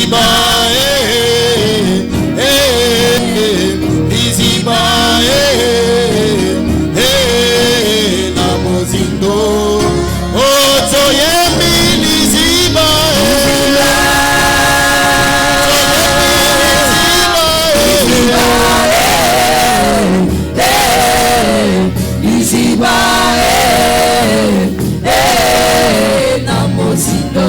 Iziba, Iziba, na mozindo. Oh, toyemi Iziba, Iziba, na mozindo.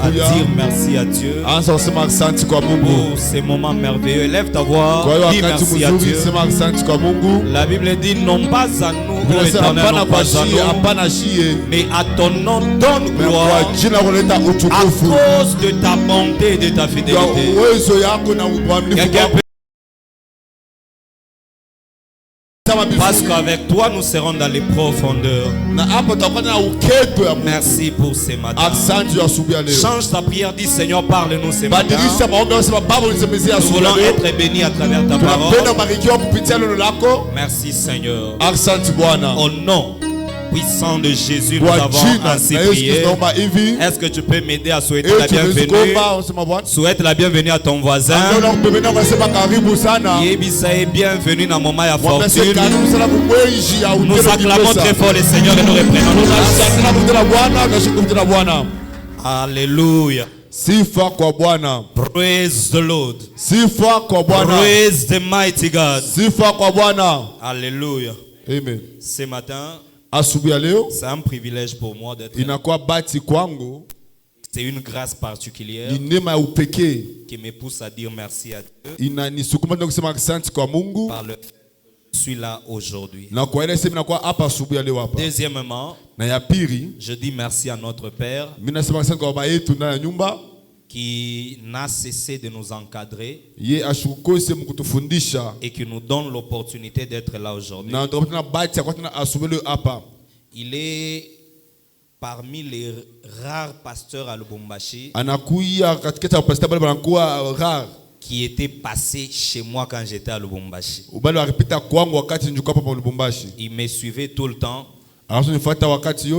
À dire merci à Dieu pour ces moments merveilleux. Élève ta voix, dis merci à Dieu. La Bible dit non pas à nous, Éternel, non pas à nous, mais à ton nom donne gloire à cause de ta bonté et de ta fidélité. Parce qu'avec toi nous serons dans les profondeurs. Merci pour ces matins. Change ta prière, dis Seigneur, parle-nous ces matins. Nous voulons être bénis à travers ta parole. Merci Seigneur. Au nom puissant de Jésus, nous avons ainsi prié. Est-ce que tu peux m'aider à souhaiter la bienvenue? Souhaite la bienvenue à ton voisin. Yebisa, bienvenue dans mon maïa fortune. Nous acclamons très fort le Seigneur et nous reprenons nos places. Alléluia. Praise the Lord. Praise the mighty God. Alléluia. Amen. Ce matin, c'est un privilège pour moi d'être. C'est une grâce particulière qui me pousse à dire merci à Dieu par le fait que je suis là aujourd'hui. Deuxièmement, je dis merci à notre Père qui n'a cessé de nous encadrer et qui nous donne l'opportunité d'être là aujourd'hui. Il est parmi les rares pasteurs à Lubumbashi qui était passé chez moi quand j'étais à Lubumbashi. Il me suivait tout le temps.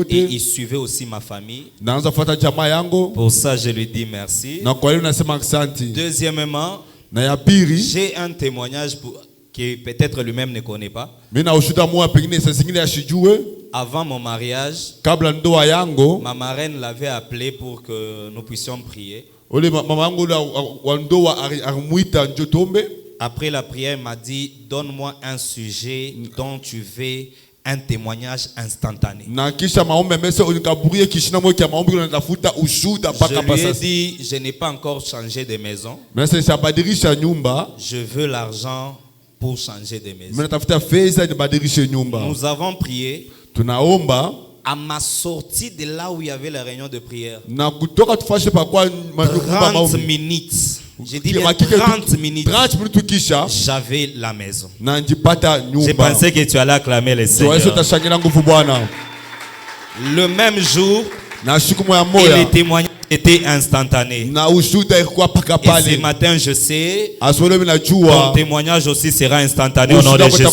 Et il suivait aussi ma famille. Pour ça, je lui dis merci. Deuxièmement, j'ai un témoignage que peut-être lui-même ne connaît pas. Avant mon mariage, ma marraine l'avait appelé pour que nous puissions prier. Après la prière, elle m'a dit, donne-moi un sujet dont tu veux un témoignage instantané. Je lui ai dit, je n'ai pas encore changé de maison. Je veux l'argent pour changer de maison. Nous avons prié. À ma sortie de là où il y avait la réunion de prière, 30 minutes. J'ai dit 30 minutes. J'avais la maison. J'ai pensé que tu allais acclamer les Seigneur. Le même jour, et les témoignages étaient instantanés. Et ce matin, je sais, ton témoignage aussi sera instantané au nom de Jésus.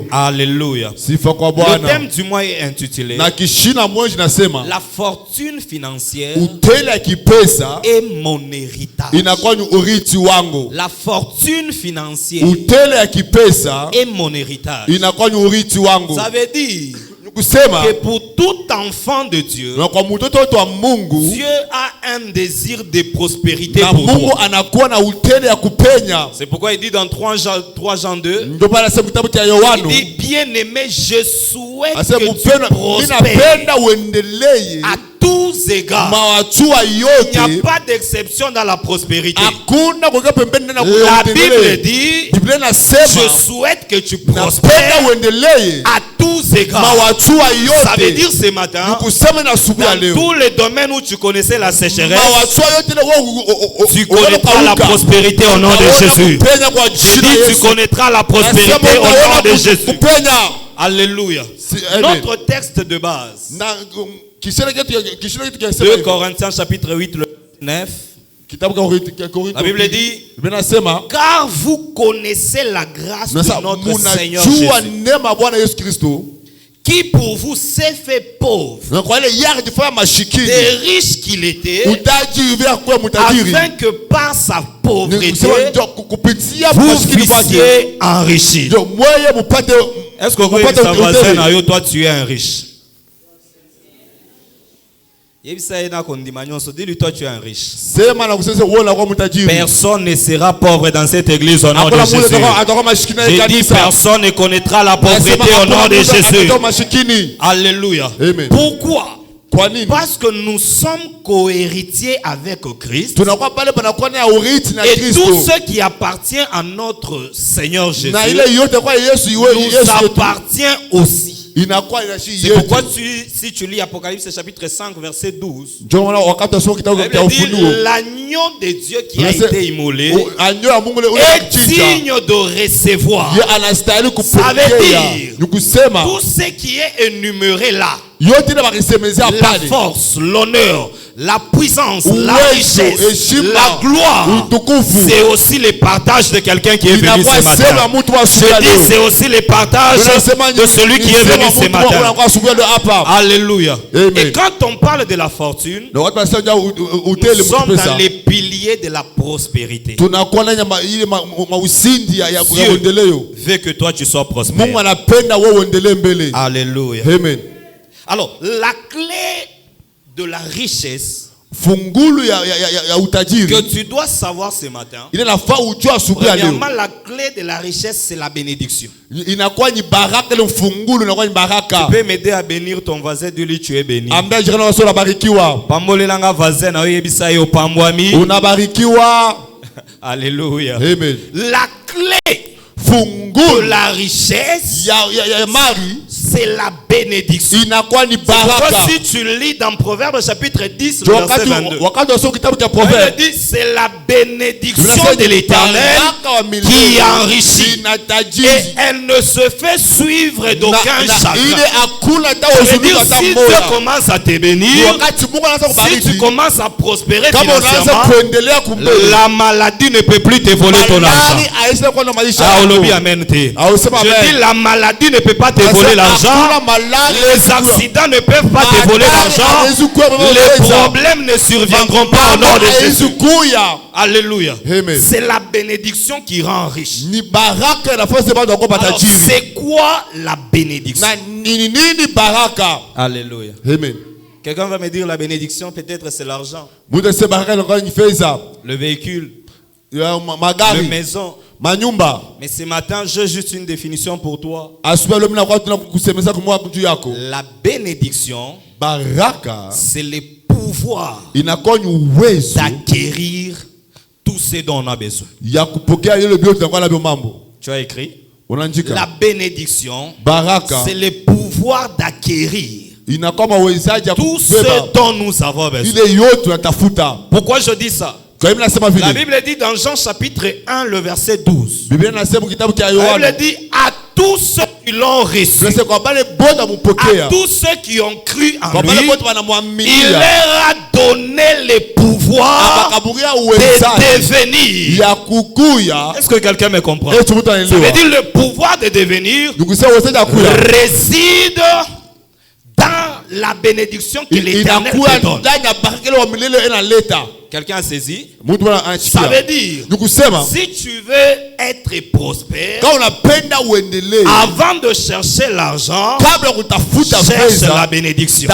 Alléluia. Le thème du mois est intitulé La fortune financière est mon héritage. La fortune financière est mon héritage. Ça veut dire que pour tout enfant de Dieu, Dieu a un désir de prospérité pour toi. C'est pourquoi il dit dans 3 Jean 2, il dit, bien-aimé, je souhaite que tu prospères à tous égards. Il n'y a pas d'exception dans la prospérité. La Bible dit, je souhaite que tu prospères à tous égards. Ça veut dire ce matin, dans tous les domaines où tu connaissais la sécheresse, tu connaîtras la prospérité au nom de Jésus. Je dis, tu connaîtras la prospérité au nom de Jésus. Alléluia. Notre texte de base, 2 Corinthiens chapitre 8, le 9. La Bible dit, car vous connaissez la grâce de notre Seigneur Jésus, qui pour vous s'est fait pauvre, des riches qu'il était, afin que par sa pauvreté, vous puissiez enrichir. Est-ce que vous voyez sa voisine, toi tu es un riche? Dis-lui, toi tu es un riche. Personne ne sera pauvre dans cette église au nom de Jésus. J'ai dit, personne ne connaîtra la pauvreté au nom de Jésus. Alléluia. Pourquoi? Parce que nous sommes co-héritiers avec Christ. Et tout ce qui appartient à notre Seigneur Jésus nous appartient aussi. C'est pourquoi si tu lis Apocalypse chapitre 5 verset 12, l'agneau de Dieu qui a été immolé est digne de recevoir. Ça veut dire tout ce qui est énuméré là, la force, l'honneur, la puissance, la richesse, la gloire, c'est aussi le partage de quelqu'un qui est venu ce matin. Je dis, c'est aussi le partage de celui qui est venu ce matin. Alléluia. Et quand on parle de la fortune, nous sommes dans les piliers de la prospérité. Dieu veut que toi tu sois prospère. Alléluia. Alors, la clé de la richesse que tu dois savoir ce matin, premièrement, la clé de la richesse, c'est la bénédiction. Tu peux m'aider à bénir ton voisin, dis-lui tu es béni. Alléluia. La clé de la richesse, c'est la bénédiction. Si tu lis dans Proverbes chapitre 10, le verset 22, il dit c'est la bénédiction de l'Éternel qui enrichit et elle ne se fait suivre d'aucun chagrin. Ça veut dire si Dieu commence à te bénir, si tu commences à prospérer financièrement, la maladie ne peut plus te voler ton argent. Amen. Je dis la maladie ne peut pas te voler l'argent. Les accidents ne peuvent pas te voler l'argent. Les problèmes ne surviendront pas au nom de Jésus. Alléluia. C'est la bénédiction qui rend riche. Alors, c'est quoi la bénédiction? Alléluia. Quelqu'un va me dire la bénédiction, peut-être c'est l'argent, le véhicule, la maison. Mais ce matin, j'ai juste une définition pour toi. La bénédiction, c'est le pouvoir d'acquérir tout ce dont on a besoin. Tu as écrit? La bénédiction, c'est le pouvoir d'acquérir tout ce dont nous avons besoin. Pourquoi je dis ça? La Bible dit dans Jean chapitre 1 le verset 12. La Bible dit à tous ceux qui l'ont reçu, à tous ceux qui ont cru en lui, il leur a donné le pouvoir de devenir. Est-ce que quelqu'un me comprend? Ça veut dire le pouvoir de devenir réside dans la bénédiction que l'Éternel te donne. Quelqu'un a saisi? Ça veut dire, si tu veux être prospère, avant de chercher l'argent, cherche la bénédiction.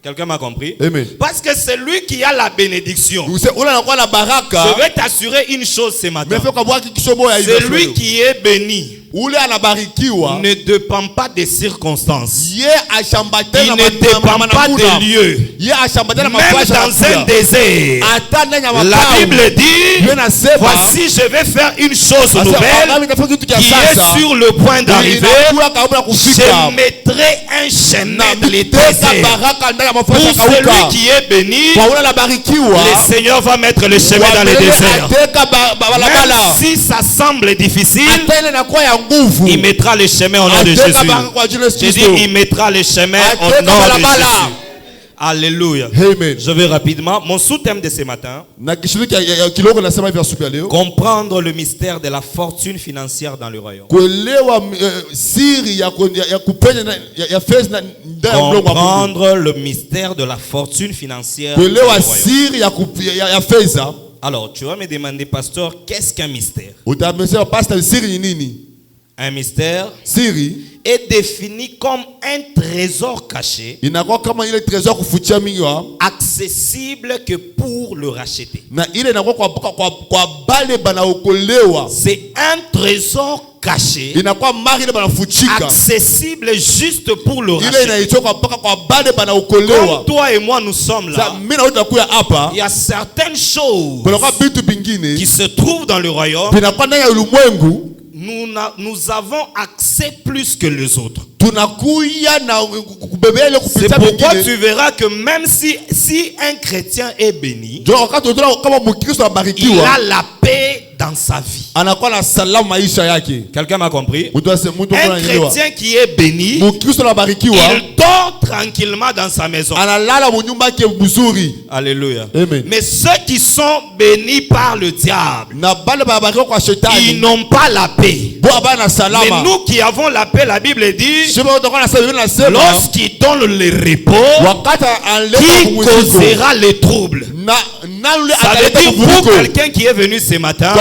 Quelqu'un m'a compris? Amen. Parce que c'est lui qui a la bénédiction. Je vais t'assurer une chose ce matin. C'est lui qui est béni. Ne dépend pas des circonstances. Il ne dépend pas des lieux. Même dans un désert, la Bible dit, voici je vais faire une chose nouvelle qui est sur le point d'arriver. Je mettrai un chemin dans les déserts. Pour celui qui est béni, le Seigneur va mettre le chemin dans les déserts. Même si ça semble difficile, il mettra le chemin au nom de Jésus. J'ai dit, il mettra le chemin au nom de Jésus. Alléluia. Amen. Je vais rapidement. Mon sous-thème de ce matin, comprendre le mystère de la fortune financière dans le royaume. Comprendre le mystère de la fortune financière dans le royaume. Alors, tu vas me demander, pasteur, qu'est-ce qu'un mystère? Un mystère est défini comme un trésor caché, accessible que pour le racheter. C'est un trésor caché, accessible juste pour le racheter. Comme toi et moi nous sommes là, il y a certaines choses qui se trouvent dans le royaume. Nous avons accès plus que les autres. C'est pourquoi tu verras que même si un chrétien est béni, il a la paix dans sa vie. Quelqu'un m'a compris? Un chrétien qui est béni, il dort tranquillement dans sa maison. Alléluia. Amen. Mais ceux qui sont bénis par le diable, ils n'ont pas la paix. Mais nous qui avons la paix, la Bible dit, lorsqu'il donne le repos, qui causera les troubles? Ça veut dire pour quelqu'un qui est venu ce matin,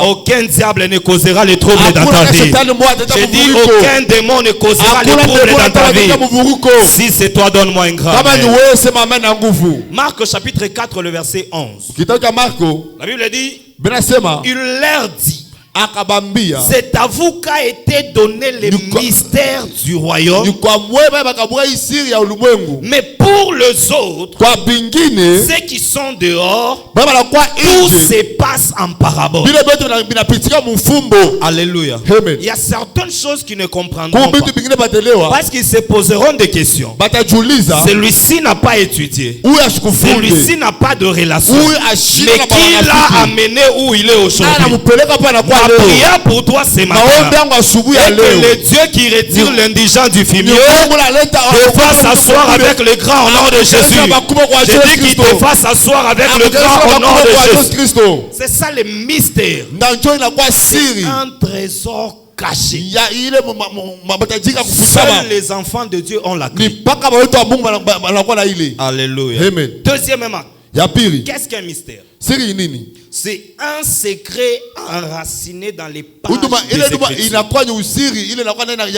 aucun diable ne causera les troubles dans ta vie. J'ai dit aucun démon ne causera les troubles dans ta vie. Si c'est toi, donne-moi un grand amen. Marc chapitre 4, le verset 11. La Bible dit, il leur dit, c'est à vous qu'a été donné le mystère du royaume. Mais pour les autres, ceux qui sont dehors, tout se passe en parabole. Alléluia. Il y a certaines choses qui ne comprendront pas, parce qu'ils se poseront des questions. Celui-ci n'a pas étudié, celui-ci n'a pas de relation, mais qui l'a amené où il est aujourd'hui? Ma prière pour toi ce matin est que le Dieu qui retire l'indigent du fumier te fasse s'asseoir avec le grand au nom de Jésus. Je dis qu'il te fasse s'asseoir avec le grand au nom de Jésus. C'est ça le mystère. C'est un trésor caché. Seuls les enfants de Dieu ont la clé. Alléluia. Deuxièmement, qu'est-ce qu'un mystère? C'est un secret enraciné dans les pages des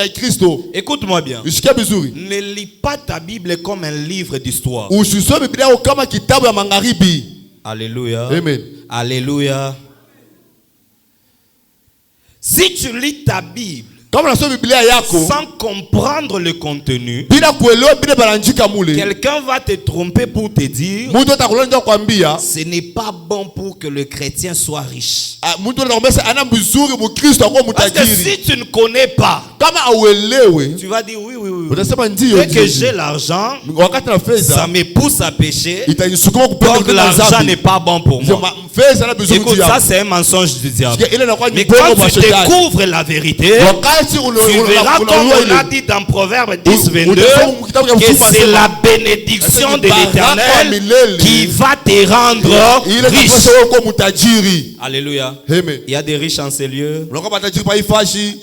Écritures. Écoute-moi bien. Ne lis pas ta Bible comme un livre d'histoire. Alléluia. Amen. Alléluia. Si tu lis ta Bible sans comprendre le contenu, quelqu'un va te tromper pour te dire ce n'est pas bon pour que le chrétien soit riche. Parce que si tu ne connais pas, tu vas dire oui. Dès que j'ai l'argent, ça me pousse à pécher, donc l'argent n'est pas bon pour moi. Écoute, ça c'est un mensonge du diable. Mais quand tu découvres la vérité, tu verras comme on a dit dans Proverbe 10, 22, que c'est la bénédiction de l'Éternel qui va te rendre riche. Alléluia. Il y a des riches en ces lieux.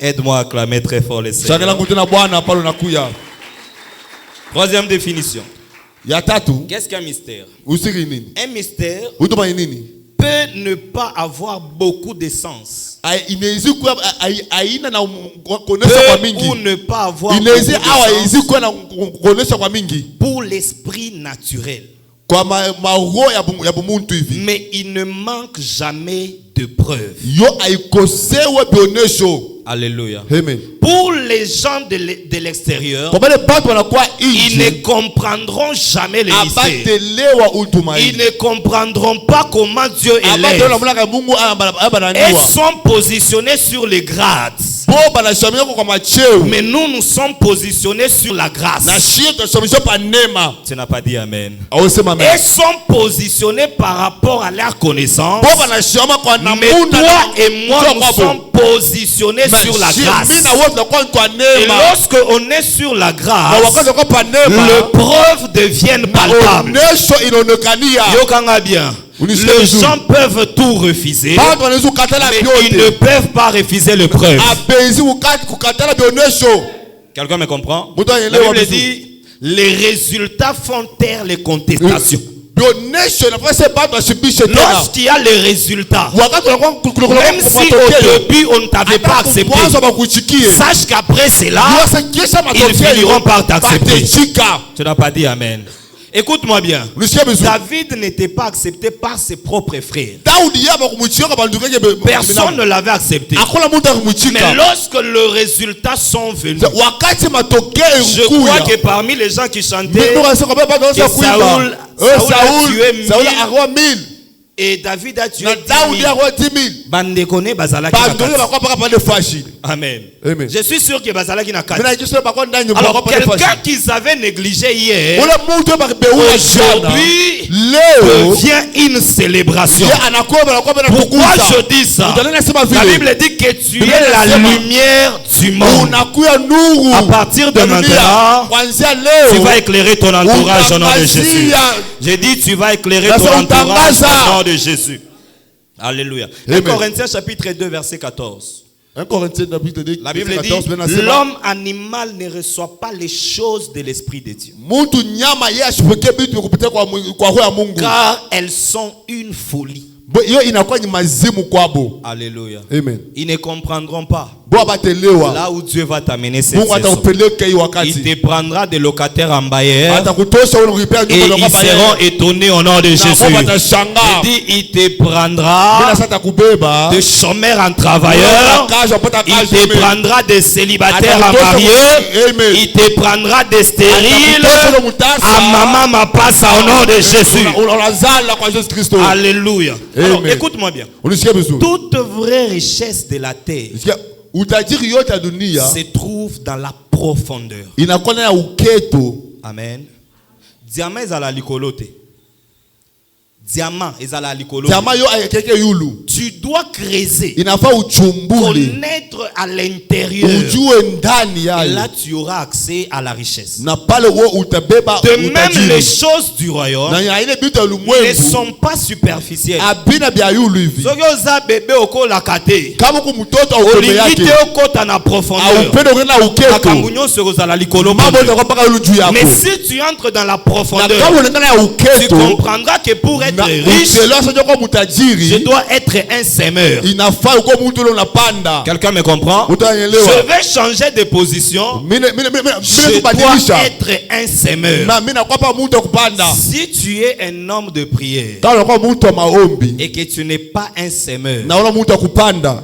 Aide-moi à acclamer très fort les Seigneur. Troisième définition. Ya tatu. Qu'est-ce qu'un mystère? Usiri nini? Un mystère Utuma nini? peut ne pas avoir beaucoup de sens. Inaweza kuwa aina na kuonesha Peut kwa mingi. ou ne pas avoir beaucoup Inaweza de hawezi sens kuwa na kuonesha kwa mingi. pour l'esprit naturel. Kwa maroho ya bumuntu hivi. Mais il ne manque jamais de preuves. Yo aikosewe bionesho. Alléluia. Amen. Pour les gens de l'extérieur, Kwa wale watu wanakuwa ils ne nje. comprendront jamais les mystères. Abatelewa utumaini. Ils ne comprendront pas comment Dieu élève. Abatelewa mulaka Mungu Ils abananiwa. sont positionnés sur les grades. Po banashamia kwa macheo. Mais nous sommes positionnés sur la grâce. Na shio tunashamishwa pa neema. Tu n'as pas dit amen. Awesema amen. Ils sont positionnés par rapport à leur connaissance. Po banashama kwa Mais namuna. toi et moi, nous sommes positionnés sur la grâce. Et lorsque on est sur la grâce, les preuves deviennent palpables. Yokanga bien. Les gens peuvent tout refuser, mais ils ne peuvent pas refuser les preuves. Quelqu'un me comprend? La Bible dit, les résultats font taire les contestations. Lorsqu'il y a les résultats, même si au début on ne t'avait pas accepté, sache qu'après cela, ils finiront par t'accepter. Tu n'as pas dit amen. Écoute-moi bien. David n'était pas accepté par ses propres frères. Personne ne l'avait accepté. Mais lorsque les résultats sont venus, je crois que parmi les gens qui chantaient, Saoul a tué 1000 et David a tué 10 000. Amen. Je suis sûr que Bazalaki n'a pas. Alors quelqu'un qu'ils avaient négligé hier, aujourd'hui devient une célébration. Pourquoi je dis ça? La Bible dit que tu es la lumière du monde. À partir de maintenant, tu vas éclairer ton entourage au nom de Jésus. J'ai dit tu vas éclairer ton entourage au nom de Jésus. Alléluia. 1 Corinthiens chapitre 2 verset 14. 1 Corinthiens chapitre 2 La Bible dit l'homme animal ne reçoit pas les choses de l'Esprit de Dieu, car elles sont une folie. Alléluia. Amen. Ils ne comprendront pas. Là où Dieu va t'amener cette saison, il te prendra des locataires en bailleur et ils seront étonnés au nom de Jésus. Il dit, il te prendra des chômeurs en travailleurs, il te prendra des célibataires en mariés, il te prendra des stériles à maman ma passe au nom de Jésus. Alléluia. Alors écoute-moi bien. Toute vraie richesse de la terre se trouve dans la profondeur. Amen. Diamant est à la likolote. Diamant est à la likolote. Tu dois creuser, connaître à l'intérieur. Et là tu auras accès à la richesse. De même les choses du royaume ne sont pas superficielles. Mais si tu entres dans la profondeur, tu comprendras que pour être riche, je dois être un semeur. Quelqu'un me comprend? Je vais changer de position. Je dois être un semeur. Si tu es un homme de prière et que tu n'es pas un semeur,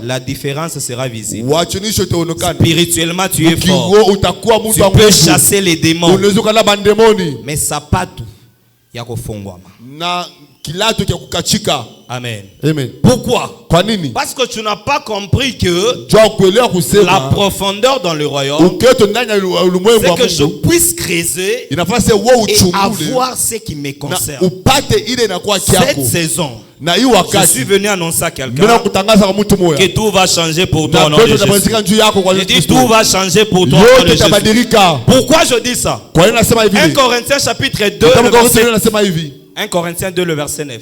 la différence sera visible. Spirituellement tu es fort, tu peux chasser les démons, mais ça pas tout. Amen. Amen. Pourquoi? Parce que tu n'as pas compris que la profondeur dans le royaume, c'est que je puisse creuser et avoir ce qui me concerne. Cette saison, je suis venu annoncer à quelqu'un que tout va changer pour toi au nom de Jésus. Je dis tout va changer pour toi au nom de Jésus. Pourquoi je dis ça? 1 Corinthiens chapitre 2 1 Corinthiens 2 le verset 9.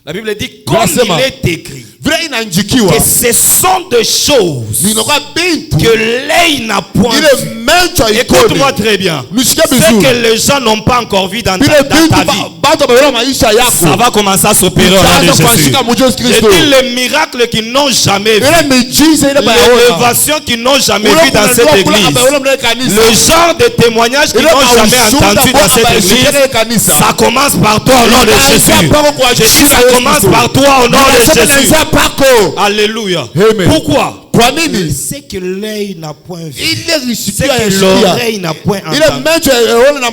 La Bible dit comme il est écrit. que ce sont des choses que l'œil n'a point vu. Écoute-moi très bien. Ce que les gens n'ont pas encore vu dans ta vie, ça va commencer à s'opérer au nom de Jésus. Et puis les miracles qu'ils n'ont jamais vus, l'élévation qu'ils n'ont jamais vu dans cette église, le genre de témoignage qu'ils n'ont jamais entendu dans cette église, ça commence par toi au nom de Jésus. Je dis ça commence par toi au nom de Jésus. Alléluia. Pourquoi? C'est que l'œil n'a point vu, c'est que l'oreille n'a point entendu, même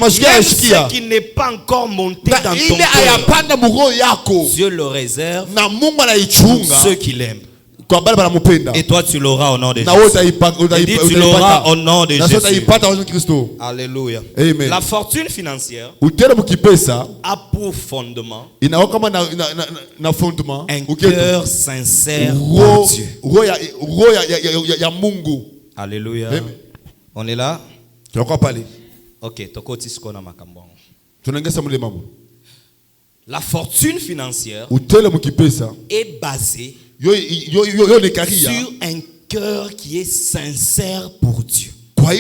ce qui n'est pas encore monté dans ton cœur, Dieu le réserve pour ceux qui l'aiment. Et toi tu l'auras au nom de Jésus. Tu l'auras au nom de Jésus. Alléluia. Amen. La fortune financière a pour fondement un cœur sincère pour Dieu. Alléluia. Amen. On est là? Ok, la fortune financière est basée sur un cœur qui est sincère pour Dieu. Pas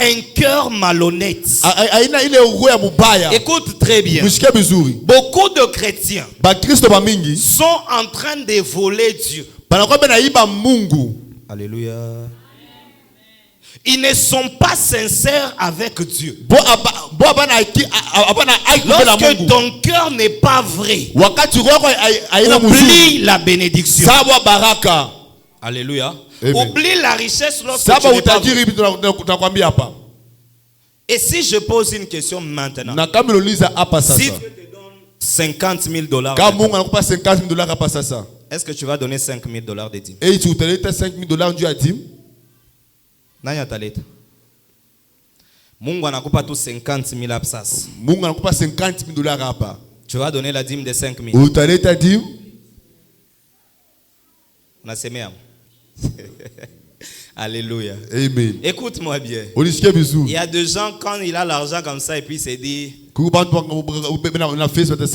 un cœur malhonnête. Écoute très bien. Beaucoup de chrétiens sont en train de voler Dieu. Alléluia. Ils ne sont pas sincères avec Dieu. Lorsque ton cœur n'est pas vrai, oublie la bénédiction. Alléluia. Oublie la richesse lorsque tu n'es pas vrai. Et si je pose une question maintenant, si Dieu te donne $50,000, est-ce que tu vas donner $5,000 de dîme? Nani ataleta? Mungu anakupa tu 50,000 absas. Mungu anakupa $50,000 hapa. Tu vas donner la dîme de 5,000. Utaleta dîme? Unasemea? Alléluia. Amen. Écoute-moi bien. Il y a des gens, quand il a l'argent comme ça, et puis il se dit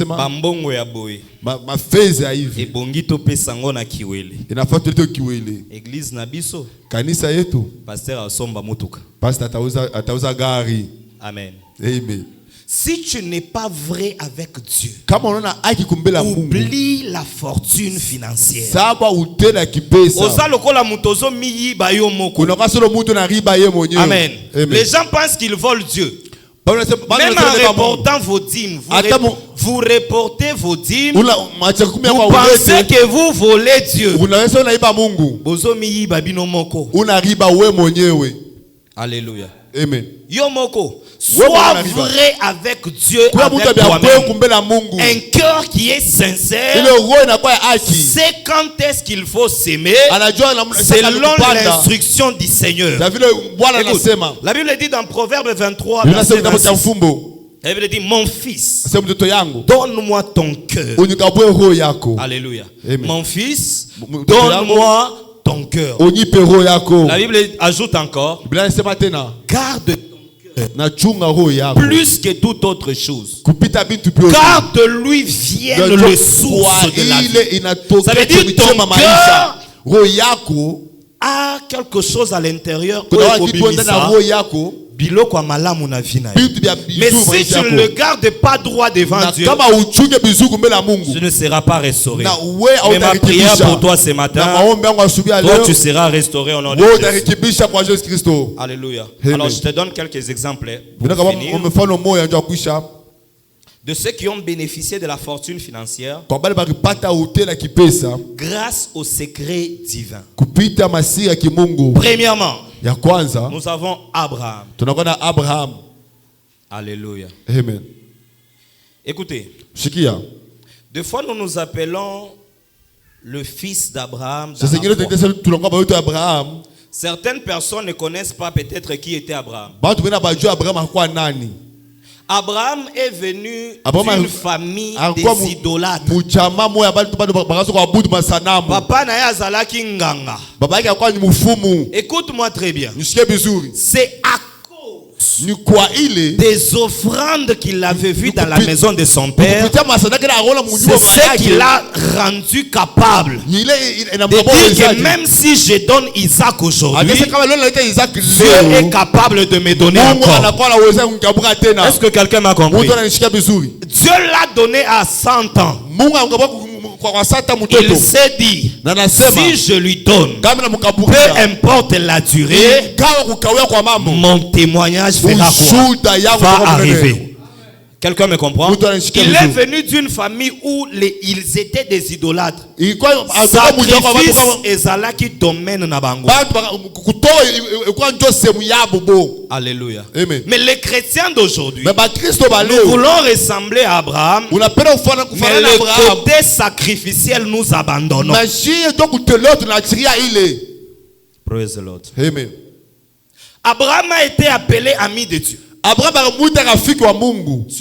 Bambongo ya boy. Ma fez ya hivi. Et bongito pe sango na kiwele. Inafaa tulete kiwele. Église na biso. Kanisa yetu. Pasteur asomba mutuka. Pasteur atauza gari. Amen. Amen. Si tu n'es pas vrai avec Dieu, oublie la fortune financière. Amen. Les gens pensent qu'ils volent Dieu. Même en reportant vos dîmes, vous reportez vos dîmes, vous pensez que vous volez Dieu. Alléluia. Amen. Yomoko, sois vrai avec Dieu, avec toi-même. Un cœur qui est sincère, c'est quand est-ce qu'il faut s'aimer selon l'instruction du Seigneur. Écoute, la Bible dit dans Proverbe 23, verset 26, la Bible dit, mon fils, donne-moi ton cœur. Alléluia. Amen. Mon fils, donne-moi ton cœur. La Bible ajoute encore, garde ton cœur plus que toute autre chose, car de lui vient le source de la vie. Ça veut dire ton cœur a quelque chose à l'intérieur. Mais si tu ne le gardes pas droit devant Dieu, tu ne seras pas restauré. Mais ma prière pour toi ce matin, toi tu seras restauré au nom de Jésus. Alléluia. Alors je te donne quelques exemples pour finir de ceux qui ont bénéficié de la fortune financière grâce au secret divin. Premièrement, nous avons Abraham. Alléluia. Amen. Écoutez, des fois nous nous appelons le fils d'Abraham. Certaines personnes ne connaissent pas peut-être qui était Abraham. Abraham est venu d'une famille des idolâtres. Papa na azalaki nganga. Écoute-moi très bien. C'est à cause des offrandes qu'il avait vues dans la maison de son père, c'est ce qu'il a rendu capable de dire que même si je donne Isaac aujourd'hui, Dieu est capable de me donner encore. Est-ce que quelqu'un m'a compris? Dieu l'a donné à 100 ans. Il s'est dit, si je lui donne, peu importe la durée, mon témoignage va arriver. Quelqu'un me comprend? Il est venu d'une famille où ils étaient des idolâtres. Sacrifice ezalaki domaine na bango. Alléluia. Mais les chrétiens d'aujourd'hui, nous voulons ressembler à Abraham, mais le côté sacrificiel nous abandonnons. Praise the Lord. Amen. Abraham a été appelé ami de Dieu. Tu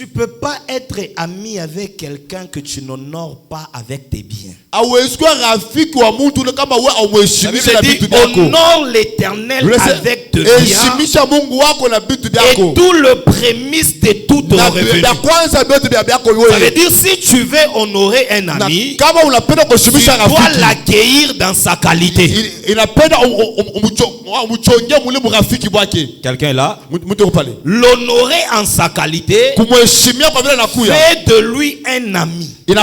ne peux pas être ami avec quelqu'un que tu n'honores pas avec tes biens. La Bible dit, honore l'Éternel avec tes biens et tout le prémisse de tout ton revenu. Ça veut dire, si tu veux honorer un ami, tu dois l'accueillir dans sa qualité. Quelqu'un est là? L'honorer en sa qualité, fait de lui un ami. Et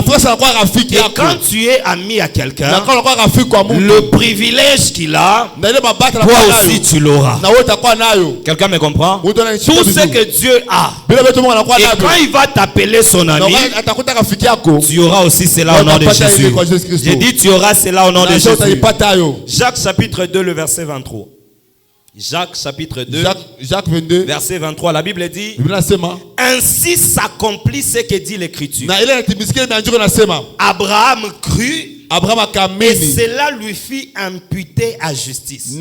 quand tu es ami à quelqu'un, le privilège qu'il a, toi aussi tu l'auras. Quelqu'un me comprend? Tout ce que Dieu a, et quand il va t'appeler son ami, tu auras aussi cela au nom de Jésus. J'ai dit tu auras cela au nom de Jésus. Jacques chapitre 2, le verset 23. Jacques chapitre 2, Jacques 22, verset 23, la Bible dit, ainsi s'accomplit ce que dit l'Écriture. Abraham crut, et cela lui fit imputer à justice.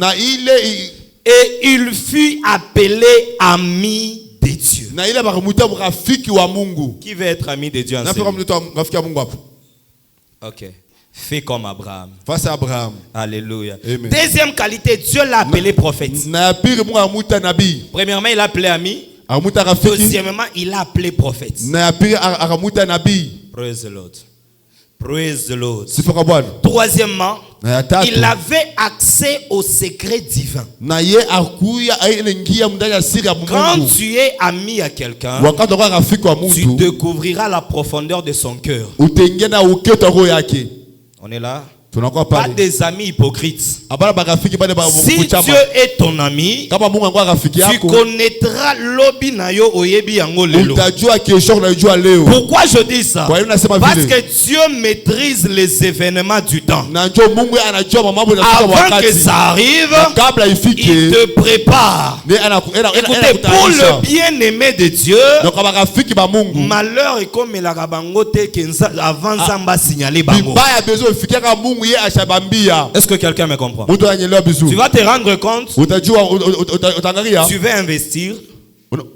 Et il fut appelé ami de Dieu. Qui veut être ami de Dieu ensemble? Ok. Fais comme Abraham. Face à Abraham. Alléluia. Amen. Deuxième qualité, Dieu l'a appelé prophète. Premièrement, il l'a appelé ami. Deuxièmement, il l'a appelé prophète. Praise the Lord. Praise the Lord. Troisièmement, il avait accès au secret divin. Quand tu es ami à quelqu'un, tu découvriras la profondeur de son cœur. On est là? Pas des amis hypocrites. Si Dieu est ton ami, tu connaîtras l'obi nayo oyebi yango lelo. Pourquoi je dis ça? Parce que Dieu maîtrise les événements du temps. Avant que ça arrive, il te prépare. Écoutez, pour le bien-aimé de Dieu, malheur est comme la rabangote avant Zamba signaler bango. Est-ce que quelqu'un me comprend? Tu vas te rendre compte, tu veux investir, et puis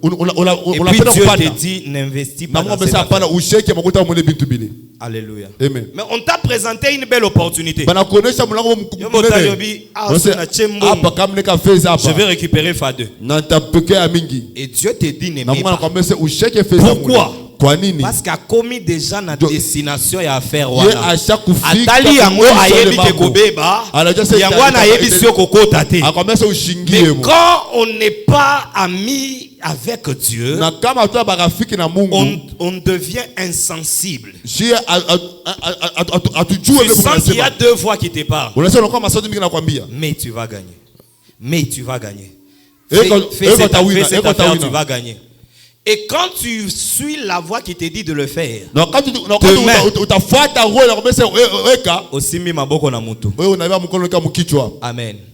Dieu te dit n'investis pas dans cette affaire. Alléluia. Amen. Mais on t'a présenté une belle opportunité. Je vais récupérer Fade. Et Dieu te dit n'aimez pas. Pourquoi? Parce qu'il a commis déjà la destination et affaire. Atali yango ayebi ke kobeba, yango ayebi sio tate. Mais quand on n'est pas ami avec Dieu, on devient insensible. Tu sens qu'il y a deux voix qui te parlent. Mais tu vas gagner. Mais tu vas gagner. Fais cette affaire, tu vas gagner. Et quand tu suis la voix qui te dit de le faire, Amen.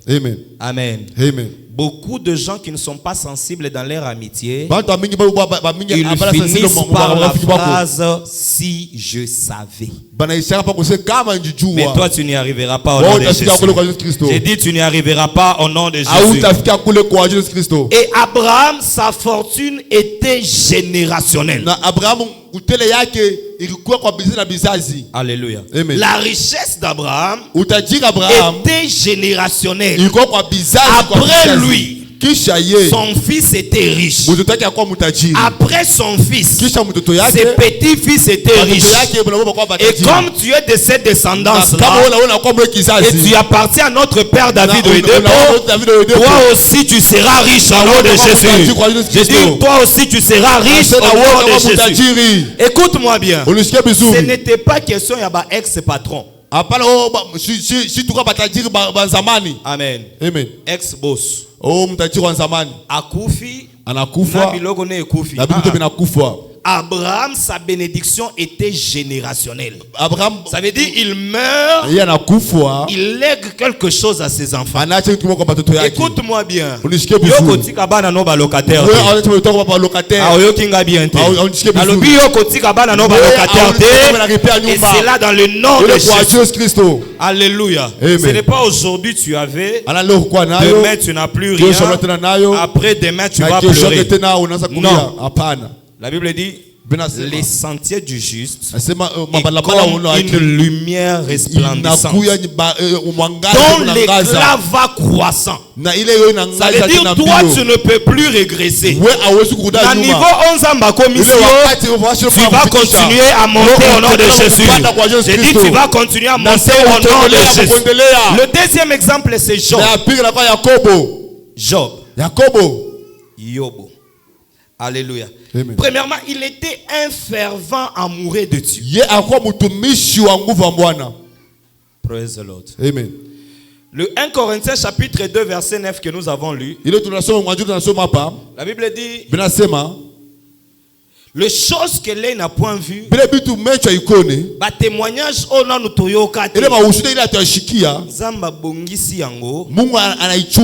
Amen. Amen. Amen. Beaucoup de gens qui ne sont pas sensibles dans leur amitié, ils finissent par la phrase si je savais. Mais toi tu n'y arriveras pas au nom de Jésus. J'ai dit tu n'y arriveras pas au nom de Jésus. Et Abraham, sa fortune était générationnelle. Alléluia. Amen. La richesse d'Abraham était générationnelle. Après lui, son fils était riche. Après son fils, ses petits-fils étaient riches. Et comme tu es de cette descendance-là, et tu appartiens à notre père David Oyedepo, toi aussi tu seras riche au nom de Jésus. Je dis, toi aussi tu seras riche au nom de Jésus. Écoute-moi bien. Ce n'était pas question il y a ex-patron. Amen. Amen. Ex-boss. Akufi. Abraham, sa bénédiction était générationnelle. Ça veut dire il meurt, il lègue quelque chose à ses enfants. Écoute-moi bien. Et c'est là dans le nom de Jésus. Alléluia. Ce n'est pas aujourd'hui tu avais, demain tu n'as plus rien, après demain tu vas pleurer. Non. La Bible dit les sentiers du juste est comme une lumière resplendissante dont l'éclat va croissant. Ça veut dire toi tu ne peux plus régresser. À niveau 11 ans, tu vas continuer à monter au nom de Jésus. J'ai dit tu vas continuer à monter au nom de Jésus. Le deuxième exemple c'est Job. Yobo. Alléluia. Amen. Premièrement, il était un fervent amoureux de Dieu. Praise the Lord. Amen. Le 1 Corinthiens chapitre 2 verset 9 que nous avons lu. La Bible dit les choses que l'œil n'a point vues, témoignage au nom de Toyoka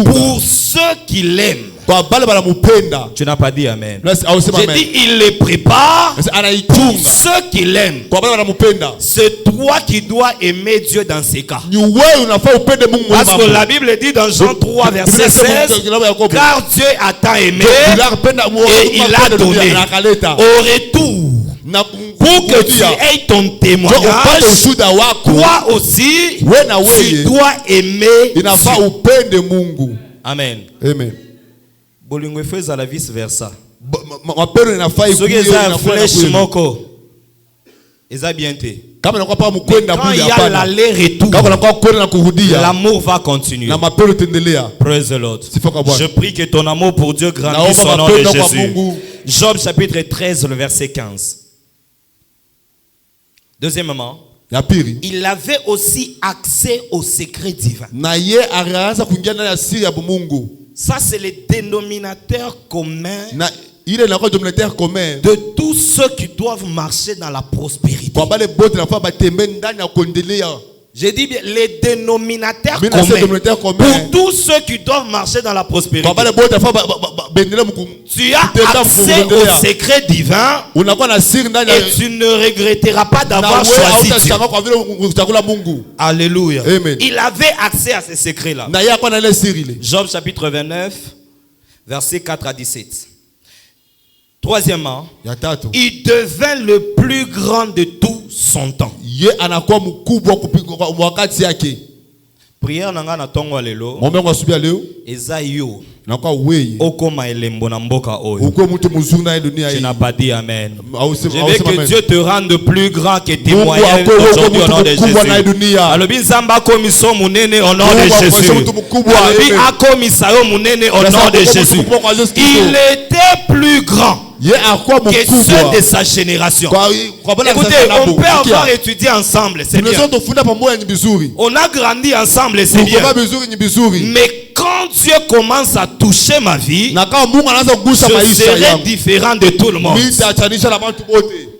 pour ceux qui l'aiment. Tu n'as pas dit amen. J'ai dit il les prépare pour ceux qui l'aiment. C'est toi qui dois aimer Dieu dans ces cas. Parce que la Bible dit dans Jean 3 verset 16, car Dieu a tant aimé et il a donné au retour pour que tu aies ton témoignage. Toi aussi tu dois aimer Dieu. Amen. Amen. Bolingo fait à la vice versa. Ce qui est un flèche moko, ils ont bien été. Quand il y a l'aller-retour, l'amour va continuer. Praise the Lord. Je prie que ton amour pour Dieu grandisse au nom de Jésus. Job chapitre 13, le verset 15. Deuxièmement, il avait aussi accès au secret divin. Ça, c'est le dénominateur commun de tous ceux qui doivent marcher dans la prospérité. J'ai dit bien, les dénominateurs communs pour tous ceux qui doivent marcher dans la prospérité. Tu as accès au secret divin et tu ne regretteras pas d'avoir choisi Dieu. Alléluia. Amen. Il avait accès à ces secrets-là. Job chapitre 29, versets 4 à 17. Troisièmement, il devint le plus grand de tout son temps. Prière nanga na tongo lelo. Eza yo. Okoma elembo na mboka oyo. Tu n'as pas dit amen. Je veux que Dieu te rende plus grand que tes moyens aujourd'hui au nom de Jésus. Alobi nzamba komiso munene au nom de Jésus. Alobi akomisayo munene au nom de Jésus. Il était plus grand que ceux de sa génération. Écoutez, on peut avoir étudié ensemble, c'est bien. On a grandi ensemble, c'est bien. Mais quand Dieu commence à toucher ma vie, je serai différent de tout le monde.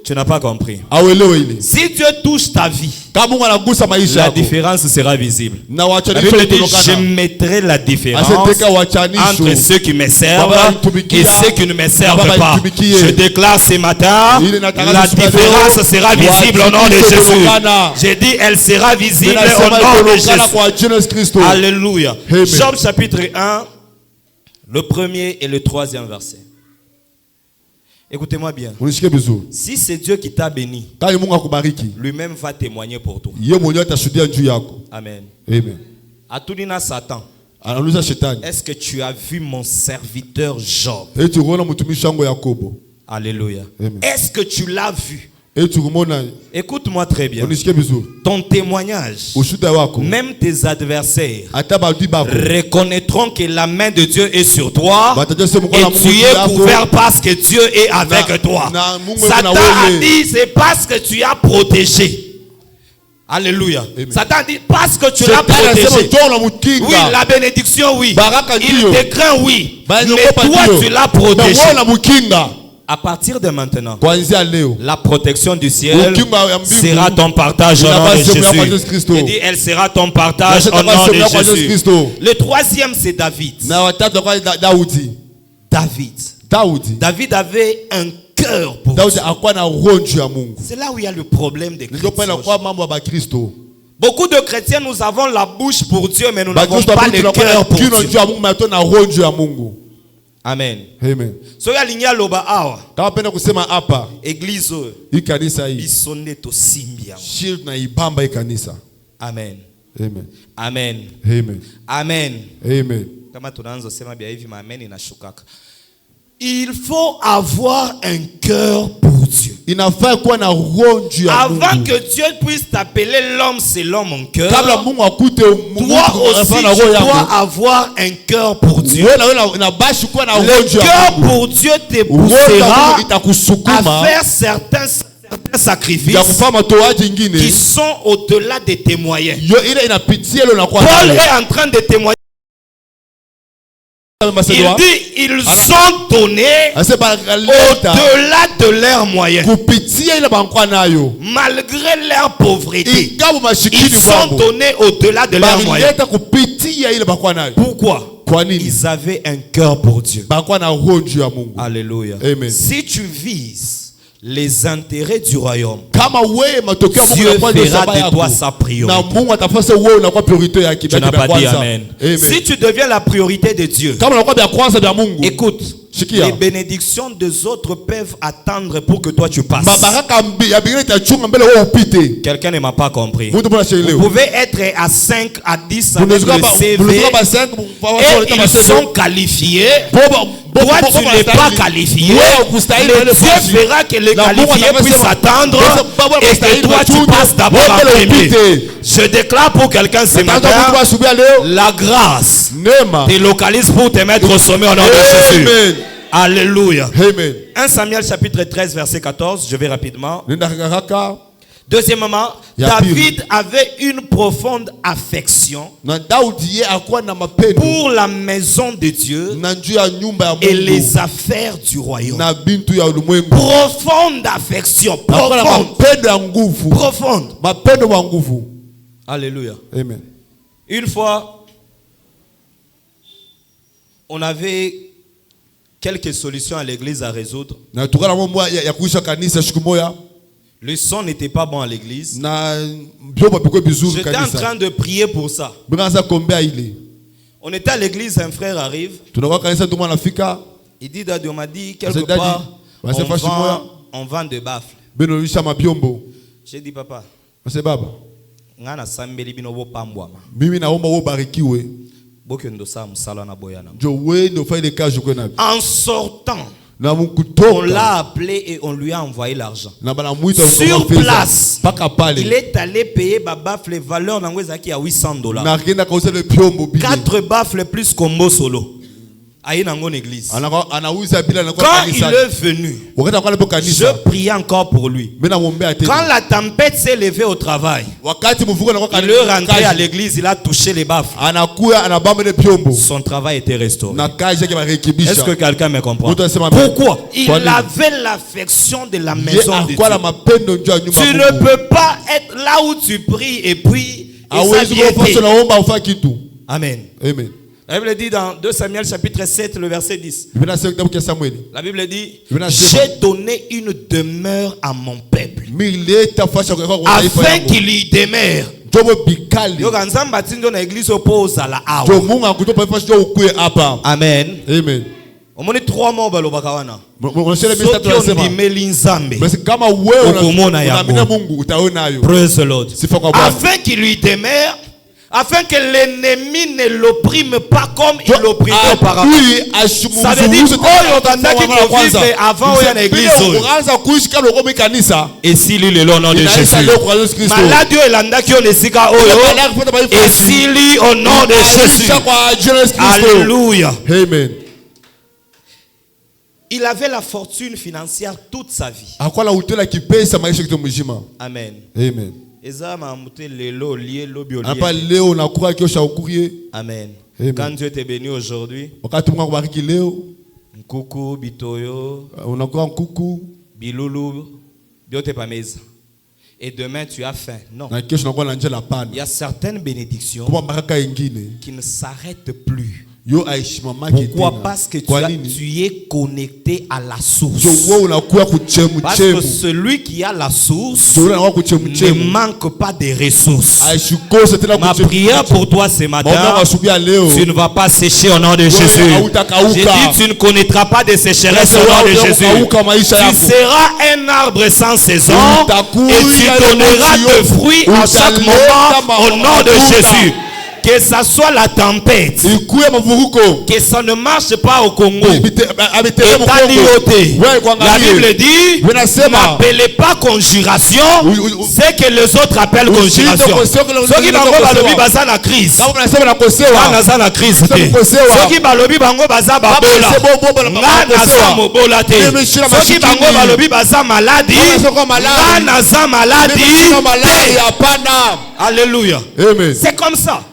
Tu n'as pas compris. Si Dieu touche ta vie, la différence sera visible. La Bible dit, je mettrai la différence entre ceux qui me servent et ceux qui ne me servent pas. Je déclare ce matin, la différence sera visible au nom de Jésus. J'ai dit, elle sera visible au nom de Jésus. Alléluia. Job chapitre 1, le premier et le troisième verset. Écoutez-moi bien. Si c'est Dieu qui t'a béni, lui-même va témoigner pour toi. Amen. Amen. Atunina Satan. Est-ce que tu as vu mon serviteur Job? Alléluia. Est-ce que tu l'as vu? Écoute-moi très bien. Ton témoignage, même tes adversaires reconnaîtront que la main de Dieu est sur toi et tu es couvert parce que Dieu est avec toi. Satan a dit c'est parce que tu as protégé. Alléluia. Satan dit parce que tu l'as protégé. Oui, la bénédiction, oui. Il te craint, oui. Mais toi, tu l'as protégé. À partir de maintenant, la protection du ciel sera ton partage au nom de Jésus. Il dit, elle sera ton partage au nom de Jésus. Le troisième, c'est David. David avait un cœur pour Dieu. C'est là où il y a le problème des chrétiens. Beaucoup de chrétiens, nous avons la bouche pour Dieu, mais nous n'avons pas le cœur pour Dieu. Amen. Soya linya loba awa. Église bisonne to simbia. Amen. Amen. Amen. Kama tunaanza sema bia hivi amen inashukaka. Il faut avoir un cœur pour Dieu. Avant que Dieu puisse t'appeler l'homme selon mon cœur, toi aussi tu dois avoir un cœur pour Dieu. Le cœur pour Dieu te poussera à faire certains sacrifices qui sont au-delà de tes moyens. Paul est en train de témoigner. Il dit, ils sont donnés au-delà de leurs moyens. Malgré leur pauvreté, ils sont donnés au-delà de leurs moyens. Pourquoi? Ils avaient un cœur pour Dieu. Alléluia. Si tu vises les intérêts du royaume, Dieu fera de toi sa priorité. Tu n'as pas dit amen. Si tu deviens la priorité de Dieu, écoute, les bénédictions des autres peuvent attendre pour que toi tu passes. Quelqu'un ne m'a pas compris. Vous pouvez être à 5, à 10 avec le CV et ils sont qualifiés. Toi tu n'es pas qualifié. Le Dieu fera que les qualifiés puissent attendre et que toi tu passes d'abord en premier. Je déclare pour quelqu'un ce matin, la grâce te localise pour te mettre au sommet au nom de Jésus. Alléluia. 1 Samuel chapitre 13 verset 14, je vais rapidement. Deuxièmement, David avait une profonde affection pour la maison de Dieu et les affaires du royaume. Profonde affection. Profonde. Alléluia. Amen. Une fois, on avait quelques solutions à l'église à résoudre. Le son n'était pas bon à l'église. J'étais en train de prier pour ça. On était à l'église, un frère arrive. Il dit, Daddy, on m'a dit quelque part, on vend de baffles. J'ai dit, papa, en sortant, on l'a appelé et on lui a envoyé l'argent. Sur place, il est allé payer baffle valeur à $800. 4 baffles plus combo solo. Quand il est venu, je priais encore pour lui. Quand la tempête s'est levée au travail, il est rentré à l'église, il a touché les baffles. Son travail était restauré. Est-ce que quelqu'un me comprend? Pourquoi? Il avait l'affection de la maison de Dieu. Tu ne peux pas être là où tu pries et puis Amen. La Bible dit dans 2 Samuel chapitre 7 le verset 10. La Bible dit, j'ai donné une demeure à mon peuple afin qu'il y demeure. Amen. On dit 3 mots balobakawana. Praise the Lord. Afin qu'il lui demeure Afin que l'ennemi ne l'opprime pas comme il l'opprimait auparavant. Ça veut dire avant l'église. Et s'il lit le nom de Jésus. Malade et s'il lit au nom de Jésus. Alléluia. Amen. Il avait la fortune financière toute sa vie. Amen. Amen. Amen. Quand Dieu t'est béni aujourd'hui, Nkoukou, Bitoyo, Biloulou, Biotepameza. Et demain tu as faim. Non. Il y a certaines bénédictions qui ne s'arrêtent plus. Pourquoi? Parce que tu es connecté à la source. Parce que celui qui a la source ne manque pas de ressources. Ma prière pour toi ce matin, tu ne vas pas sécher au nom de Jésus. J'ai dit tu ne connaîtras pas de sécheresse au nom de Jésus. Tu seras un arbre sans saison et tu donneras de fruits à chaque moment au nom de Jésus. Que ça soit la tempête, que ça ne marche pas au Congo, la Bible dit, n'appelez pas conjuration, c'est que les autres appellent conjuration. Ceux qui bango balobi baza na crise, baza na crise te. Ceux qui balobi bango baza babola, naza mobola te. Ceux qui bango balobi baza maladie, naza maladie. Alléluia. C'est comme ça.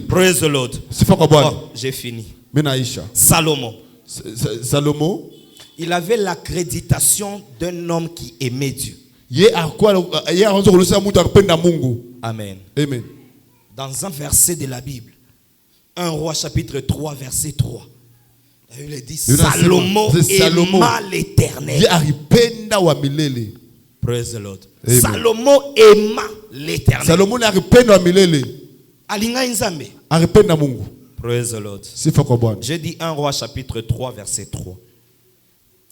Praise the Lord. Oh, j'ai fini. Salomon. Il avait l'accréditation d'un homme qui aimait Dieu. Amen. Amen. Dans un verset de la Bible, 1 Roi chapitre 3 verset 3. La Bible dit Salomon aima l'Éternel. Praise the Lord. Amen. Salomon aima l'Éternel. Alinga Nzambe. Praise the Lord. J'ai dit 1 Roi chapitre 3 verset 3.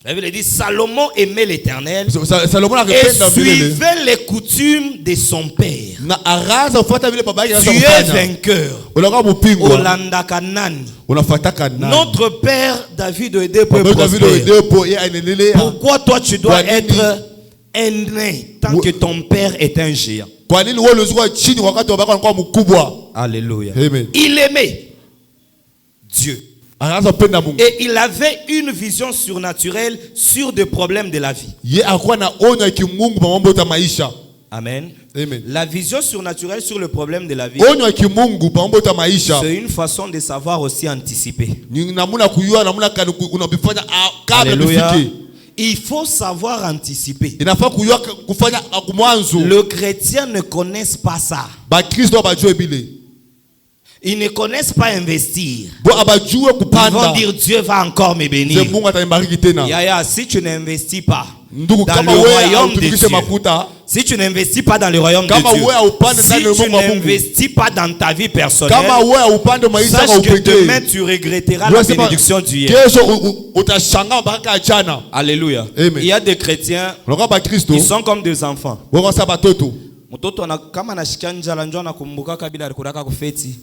La Bible dit Salomon aimait l'Éternel et suivait les coutumes de son père. Tu es vainqueur. Olanda Kanani. Notre père David Oede peut prospérer. Pourquoi toi tu dois être aîné tant que ton père est un géant? Alléluia. Amen. Il aimait Dieu. Et il avait une vision surnaturelle sur des problèmes de la vie. Amen. Amen. La vision surnaturelle sur le problème de la vie, c'est une façon de savoir aussi anticiper. Alléluia. Il faut savoir anticiper. Le chrétien ne connaît pas ça. Ils ne connaissent pas investir. Ils vont dire Dieu va encore me bénir. Si tu n'investis pas dans le royaume de Dieu, si tu n'investis pas dans le royaume de Dieu, si tu n'investis pas dans ta vie personnelle, sache que demain tu regretteras la bénédiction d'hier. Alléluia. Amen. Il y a des chrétiens qui sont comme des enfants. Mtoto kama anashikia njala njoo anakumbuka kabila alikuraka kufeti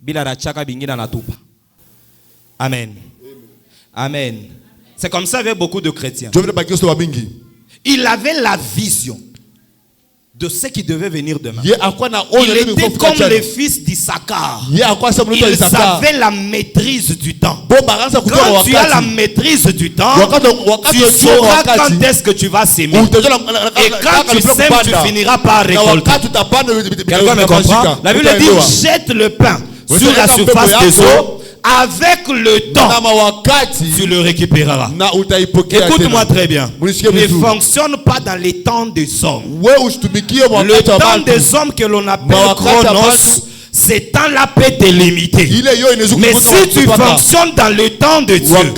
bila rachaka bingine anatupa. Amen. Amen. C'est comme ça avec beaucoup de chrétiens. Il avait la vision de ce qui devait venir demain. Il était comme le fils d'Issachar. Il avait la maîtrise du temps. Quand tu as la maîtrise du temps, tu sauras quand est-ce que tu vas s'aimer. Et quand tu sèmes, tu finiras par récolter. Quelqu'un me comprend? La Bible dit jette le pain sur la surface des eaux. Avec le temps, tu le récupéreras. Écoute-moi très bien. Ne fonctionne pas dans les temps des hommes. Le temps des hommes que l'on appelle Chronos, ce temps-là peut te limiter. Mais si tu fonctionnes dans le temps de Dieu,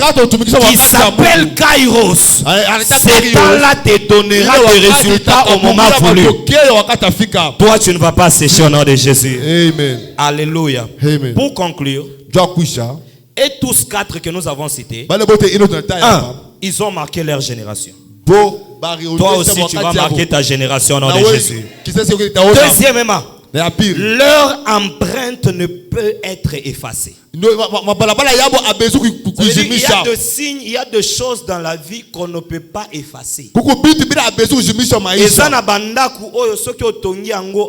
qui s'appelle Kairos, ce temps-là te donnera des résultats au moment voulu. Toi, tu ne vas pas sécher au nom de Jésus. Amen. Alléluia. Amen. Pour conclure, et tous quatre que nous avons cités, ils ont marqué leur génération. Toi aussi tu vas marquer ta génération au nom de Jésus. Deuxièmement, Leur empreinte ne peut être effacée. Il y a des signes, il y a des choses dans la vie qu'on ne peut pas effacer.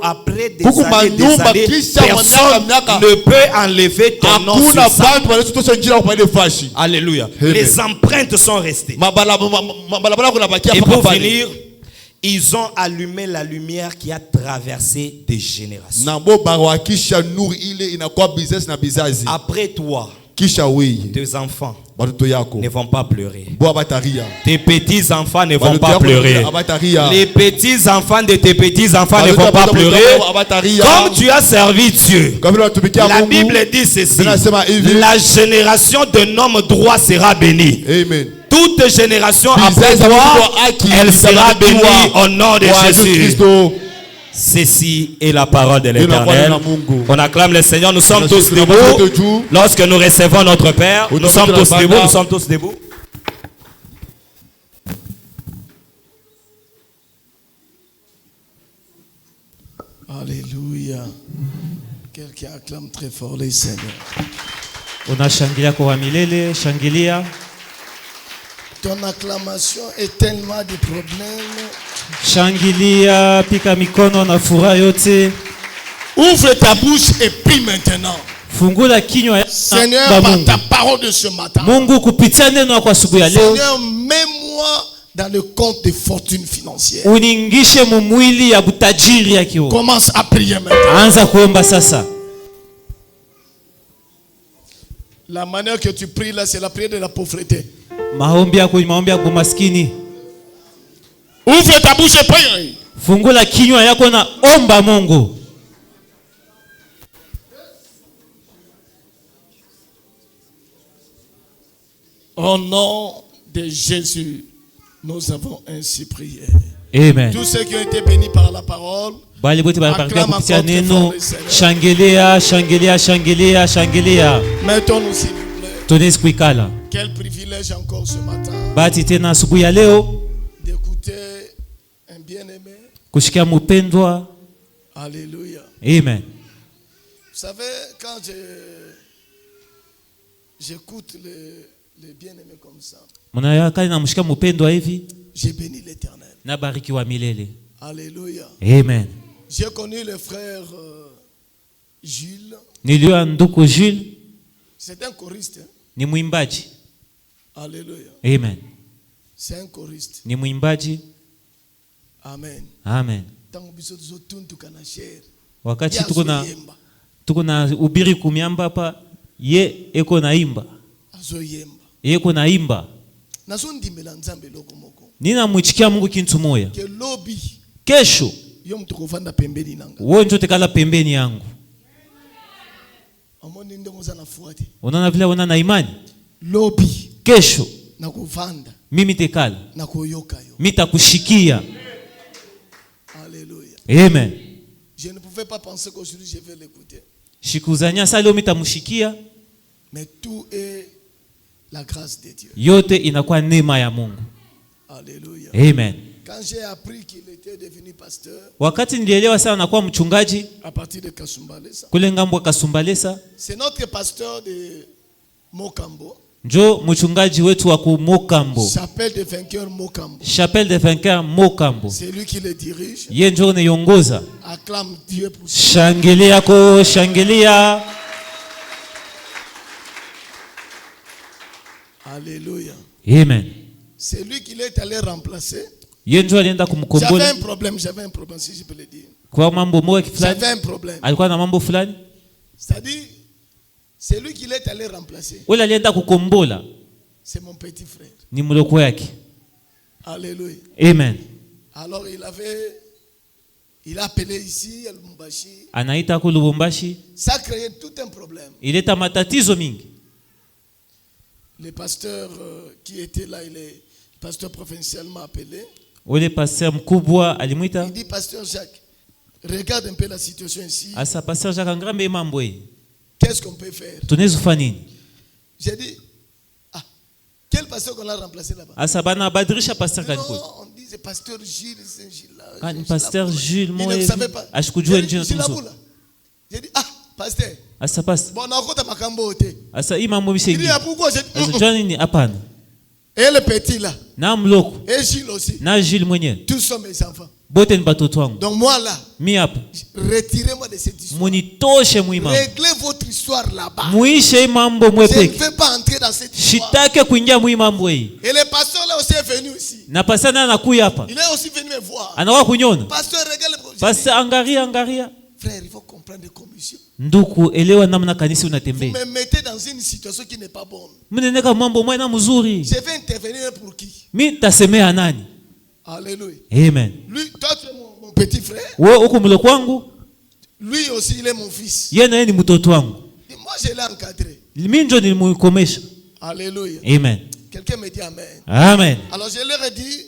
Après des années, personne ne peut enlever ton nom sur ça. Alléluia. Les empreintes sont restées. Et pour finir, ils ont allumé la lumière qui a traversé des générations. Après toi, tes enfants ne vont pas pleurer. Tes petits-enfants ne vont pas pleurer. Les petits-enfants de tes petits-enfants ne vont pas pleurer. Comme tu as servi Dieu. La Bible dit ceci. La génération d'un homme droit sera bénie. Amen. Toute génération après toi, elle sera bénie au nom de Jésus. Ceci est la parole de l'Éternel. On acclame le Seigneur. Nous sommes tous debout. Lorsque nous recevons notre Père, nous sommes tous debout. Nous sommes tous debout. Alléluia. Quelqu'un acclame très fort le Seigneur. On a shangilia kwa milele, shangilia. Ton acclamation est tellement de problèmes. Shangilia, pika mikono na furaha yote. Ouvre ta bouche et prie maintenant. Fungula kinywa ya Seigneur, par ta parole de ce matin. Mungu kupitia neno kwa asubuhi ya leo. Seigneur, mets-moi dans le compte de fortune financière. Uningishe mumwili ya butajiri ya kiroho. Commence à prier maintenant. Anza kuomba sasa. La manière que tu pries là, c'est la prière de la pauvreté. Maombi yako ni maombi ya kumaskini. Ouvre ta bouche et prie. Fungula kinywa yako na omba Mungu. Au nom de Jésus, nous avons ainsi prié. Amen. Tous ceux qui ont été bénis par la parole, acclament encore très fort le Seigneur. Shangilia, shangilia, shangilia, shangilia. Mettons-nous s'il vous plaît. Quel privilège encore ce matin d'écouter un bien-aimé. Alléluia. Amen. Vous savez, quand j'écoute les bien-aimés comme ça, j'ai béni l'Éternel. Alléluia. Amen. J'ai connu le frère Jules. Jules. C'est un choriste. Ni mwimbaji. Alléluia. Amen. C'est un choriste. Ni mwimbaji. Amen. Amen. Wakati tuko na ubiri kumiamba hapa, ye eko naimba. Eko naimba. Nina mwichikia Mungu kintu moya. Kesho wewe ndio utakala pembeni yangu. Unaona vile una imani? Kesho mimi tekala. Mitakushikia. Amen. Je ne pouvais pas penser qu'aujourd'hui je vais l'écouter. Shikuzanya sa leo mitamushikia. Mais tout est la grâce de Dieu. Yote inakuwa neema ya Mungu. Alléluia. Amen. Quand j'ai appris qu'il était devenu pasteur, wakati nilielewa sana anakuwa mchungaji à partir de Kasumbalesa, kule ngambo Kasumbalesa, c'est notre pasteur de Mokambo. Njo mchungaji wetu wa Mokambo. Chapelle des vainqueurs Mokambo. Chapelle des vainqueurs Mokambo. C'est lui qui le dirige. Yeye njo anayeongoza. Acclame Dieu pour ça. Shangilia ko, shangilia. Alléluia. Amen. C'est lui qui l'est allé remplacer. Yeye njo alienda kumkombola. J'avais un problème si je peux le dire. Kwa mambo moja fulani. J'avais un problème. Alikuwa na mambo fulani. C'est-à-dire c'est lui qui l'est allé remplacer. Ule alienda kukombola. C'est mon petit frère. Ni mloko yake. Alléluia. Amen. Alors il a appelé ici à Lubumbashi. Anaita ku Lubumbashi. Ça a créé tout un problème. Ileta matatizo mingi. Le pasteur qui était là, le pasteur provincial m'a appelé. Ule pasteur mkubwa alimuita. Il dit pasteur Jacques, regarde un peu la situation ici. Asa pasteur Jacques ngrambe mambo hii. Qu'est-ce qu'on peut faire? J'ai dit, quel pasteur qu'on a remplacé là-bas? Asa bana badirisha pasteur kaniko. Non, on dit c'est pasteur Gilles, c'est Gilles là. Quand pasteur Gilles, moi, il ne savait pas. J'ai dit, ah, pasteur. Asa passe. Bon, on a quoi makambo te. Asa imambo bisengi. Il dit, pourquoi j'ai dit? Asa Johnny ni apana. Et le petit là. Na mloko. Et Gilles aussi. Na Gilles mwenye. Tous sont mes enfants. Bote ni batoto wangu. Donc moi là. Mi hapa. Retirez-moi de cette histoire. Munitoshe muimambo. Réglez votre histoire là-bas. Muishe imambo mwepeke. Je ne veux pas entrer dans cette histoire. Shitake kuingia muimambo hii. Et le pasteur là aussi est venu ici. Na pasteur na anakuya hapa. Il est aussi venu me voir. Anawa kunyona. Pasteur, regarde le projet. Pasteur angaria. Frère, il faut comprendre les commissions. Nduku elewa namna kanisa unatembea. Vous me mettez dans une situation qui n'est pas bonne. Mneneka mambo mwana mzuri. Je vais intervenir pour qui? Mi tasemea nani? Alléluia. Amen. Lui, toi tu es mon petit frère. Wewe uko mlo kwangu? Lui aussi il est mon fils. Yeye naye ni mtoto wangu. Et moi je l'ai encadré. Mimi ndio nilimkomesha. Alléluia. Amen. Quelqu'un me dit amen. Amen. Alors je leur ai dit,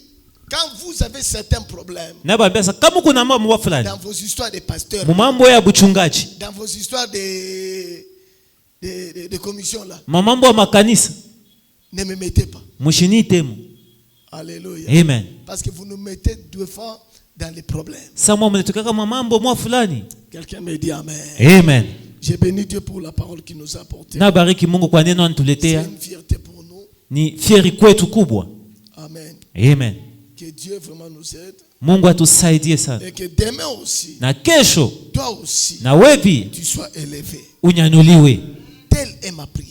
quand vous avez certains problèmes Na bambia kama kuna mambo fulani dans vos histoires de pasteurs, mambo ya buchungaji, dans vos histoires de commissions là, mambo ya makanisa, ne me mettez pas. mushinitemu. Alléluia. Amen. Parce que vous nous mettez deux fois dans les problèmes. Sama mnatoka kama mambo mwa fulani. Quelqu'un me dit amen. Amen. J'ai béni Dieu pour la parole qu'il nous a apportée. Na bariki Mungu kwa neno anatuletea. C'est une fierté pour nous. Ni fieri kwetu kubwa. Amen. Amen. Que Dieu vraiment nous aide. Mungu atusaidie sana. Et que demain aussi, Na kesho, toi aussi, na wewe tu sois élevé. unyanuliwe. Telle est ma prière.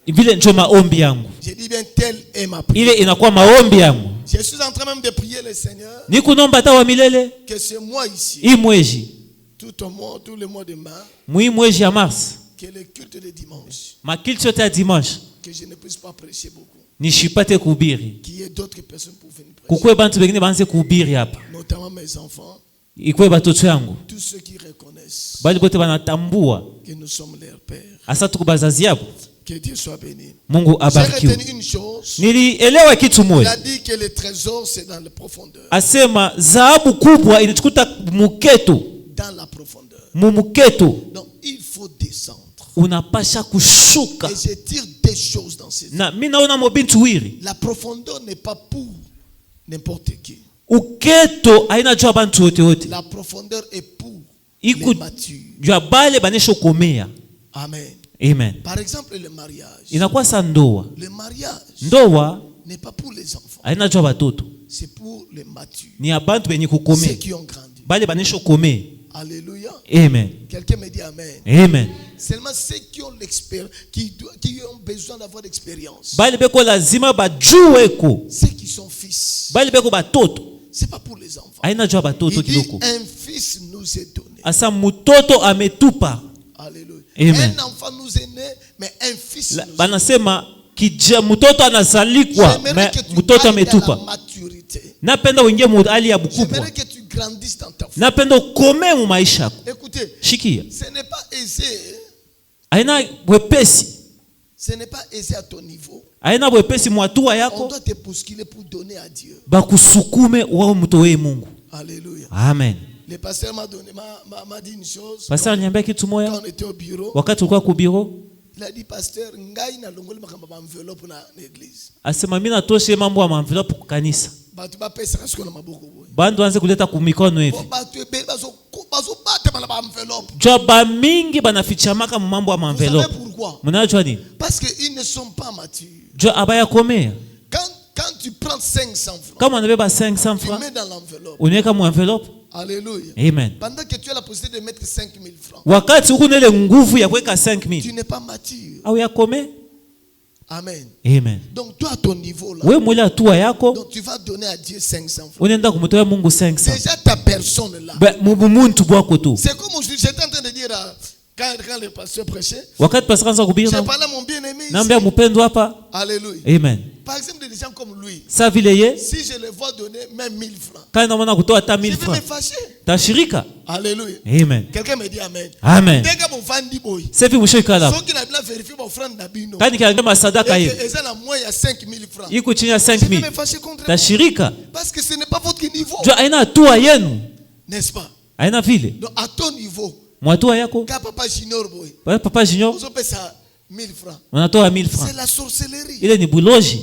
Vile ndio maombi yangu. Je dis bien, telle est ma prière. Ile inakuwa maombi yangu. Je suis en train même de prier le Seigneur. Ni kunomba ta wa milele. Que ce mois ici, Hii mwezi, tout le mois de mars, mwezi ya Mars, que le culte de dimanche, makilti yote ya dimanche, que je ne puisse pas prêcher beaucoup. nishipate kuhubiri. Qu'il y ait d'autres personnes pour venir prêcher. Kukwe bantu bengine banze kuhubiri hapa. Notamment mes enfants, Ikwe batoto yangu. tous ceux qui reconnaissent Bali bote banatambua que nous sommes leurs pères. asa tuko bazazi yabo. Que Dieu soit béni. Mungu J'ai abarikiwe. retenu une chose. Nilielewa kitu Il moja. a dit que le trésor c'est dans la profondeur. Asema dhahabu kubwa inachikuta muketo. Dans la profondeur. Mumuketo. Donc il faut descendre. Unapasha kushuka. Et je tire des choses dans ces. Na mimi naona mobintu wiri. La profondeur n'est pas pour n'importe qui. Uketo haina jua bantu wote wote. La profondeur est pour Iku les matures. jua bale banesho komea. Amen. Amen. Par exemple le mariage. Inakuwa sa ndoa. Le mariage Ndoa n'est pas pour les enfants. haina jua batoto. C'est pour les matures. Ni abantu benye Ceux kukome. qui ont grandi. Bale banesho komea. Alléluia. Amen. Quelqu'un me dit amen. Amen. Seulement ceux qui ont l'expérience, qui ont besoin d'avoir l'expérience. Bale beko lazima bajueko. Ceux qui sont fils. Bale beko batoto. C'est pas pour les enfants. Haina jua batoto Il dit, kiloko. un fils nous est donné. Asa mutoto ametupa. Alléluia. Amen. Un enfant nous est né, mais un fils nous est donné. Banasema kija mutoto anazalikwa, J'aimerais que tu mutoto ailles dans la ametupa. maturité. Napenda uingie mu hali ya bukubwa. J'aimerais que tu grandisses dans ta foi. Napenda ukome mu maisha yako. Écoutez, Shikia. ce n'est pas aisé. Haina wepesi. Ce n'est pas aisé à ton niveau. Haina wepesi mu hatua On yako. doit te bousculer pour donner à Dieu. Bakusukume wao mtoe Mungu. Alléluia. Amen. Le pasteur m'a dit une chose. Pastor aliniambia kitu Quand moja on était au bureau, wakati tulikuwa ku bureau. il a dit, pasteur, ngai na longoli makamba ba enveloppe na l'église. Asema mimi natoshe mambo ya envelope kwa kanisa. Batu ba pesa kasiko na maboko boy. Bandu anze kuleta kumikono hivi. Batu ebe bazo bate na ba enveloppe. Joba mingi banafichamaka mu mambo ya Vous envelope. savez pourquoi? Mnajua nini? Parce qu'ils ne sont pas matures. Jo abaya komea. Quand tu prends 500 francs, Kama unabeba 500 tu francs, mets dans l'enveloppe. unaweka mu envelope. Alléluia. Amen. Pendant que tu as la possibilité de mettre 5000 francs, Wakati uko na ile nguvu ya kuweka 5000 tu n'es pas mature. au ya kome. Amen. Amen. Donc toi à ton niveau là, Wewe mwile hatua yako donc tu vas donner à Dieu 500 francs. unaenda kumtoa Mungu 500. Déjà ta personne là. Muntu bwako tu. C'est comme j'étais en train de dire quand le pasteur prêchait. Wakati pastor anza kuhubiri J'ai parlé à mon bien-aimé ici. naambia mpendo hapa. Alléluia. Amen. Par exemple des gens comme lui. Sa vile ye Si je le vois donner même 1000 francs, kana mwana kutoa hata je 1000 vais me francs. fâcher. Tashirika. Alléluia. Amen. Quelqu'un me dit amen. Amen. Dès que mon fan dit boy. Sefi mshikala. Ceux qui n'ont pas vérifié mon frère Nabino. Kani kiangalia masadaka Et hivi. ils ont la moyenne à 5000 francs. Iko chini ya Je vais 5000. me fâcher contre vous. Tashirika. Parce que ce n'est pas votre niveau. Jo aina hatua yenu. N'est-ce pas? Aina vile. Donc à ton niveau. Mwatua yako. Quand papa junior boy. Papa Junior Vous avez ça 1000 francs. unatoa 1000 francs. C'est la sorcellerie. Ile ni buloji.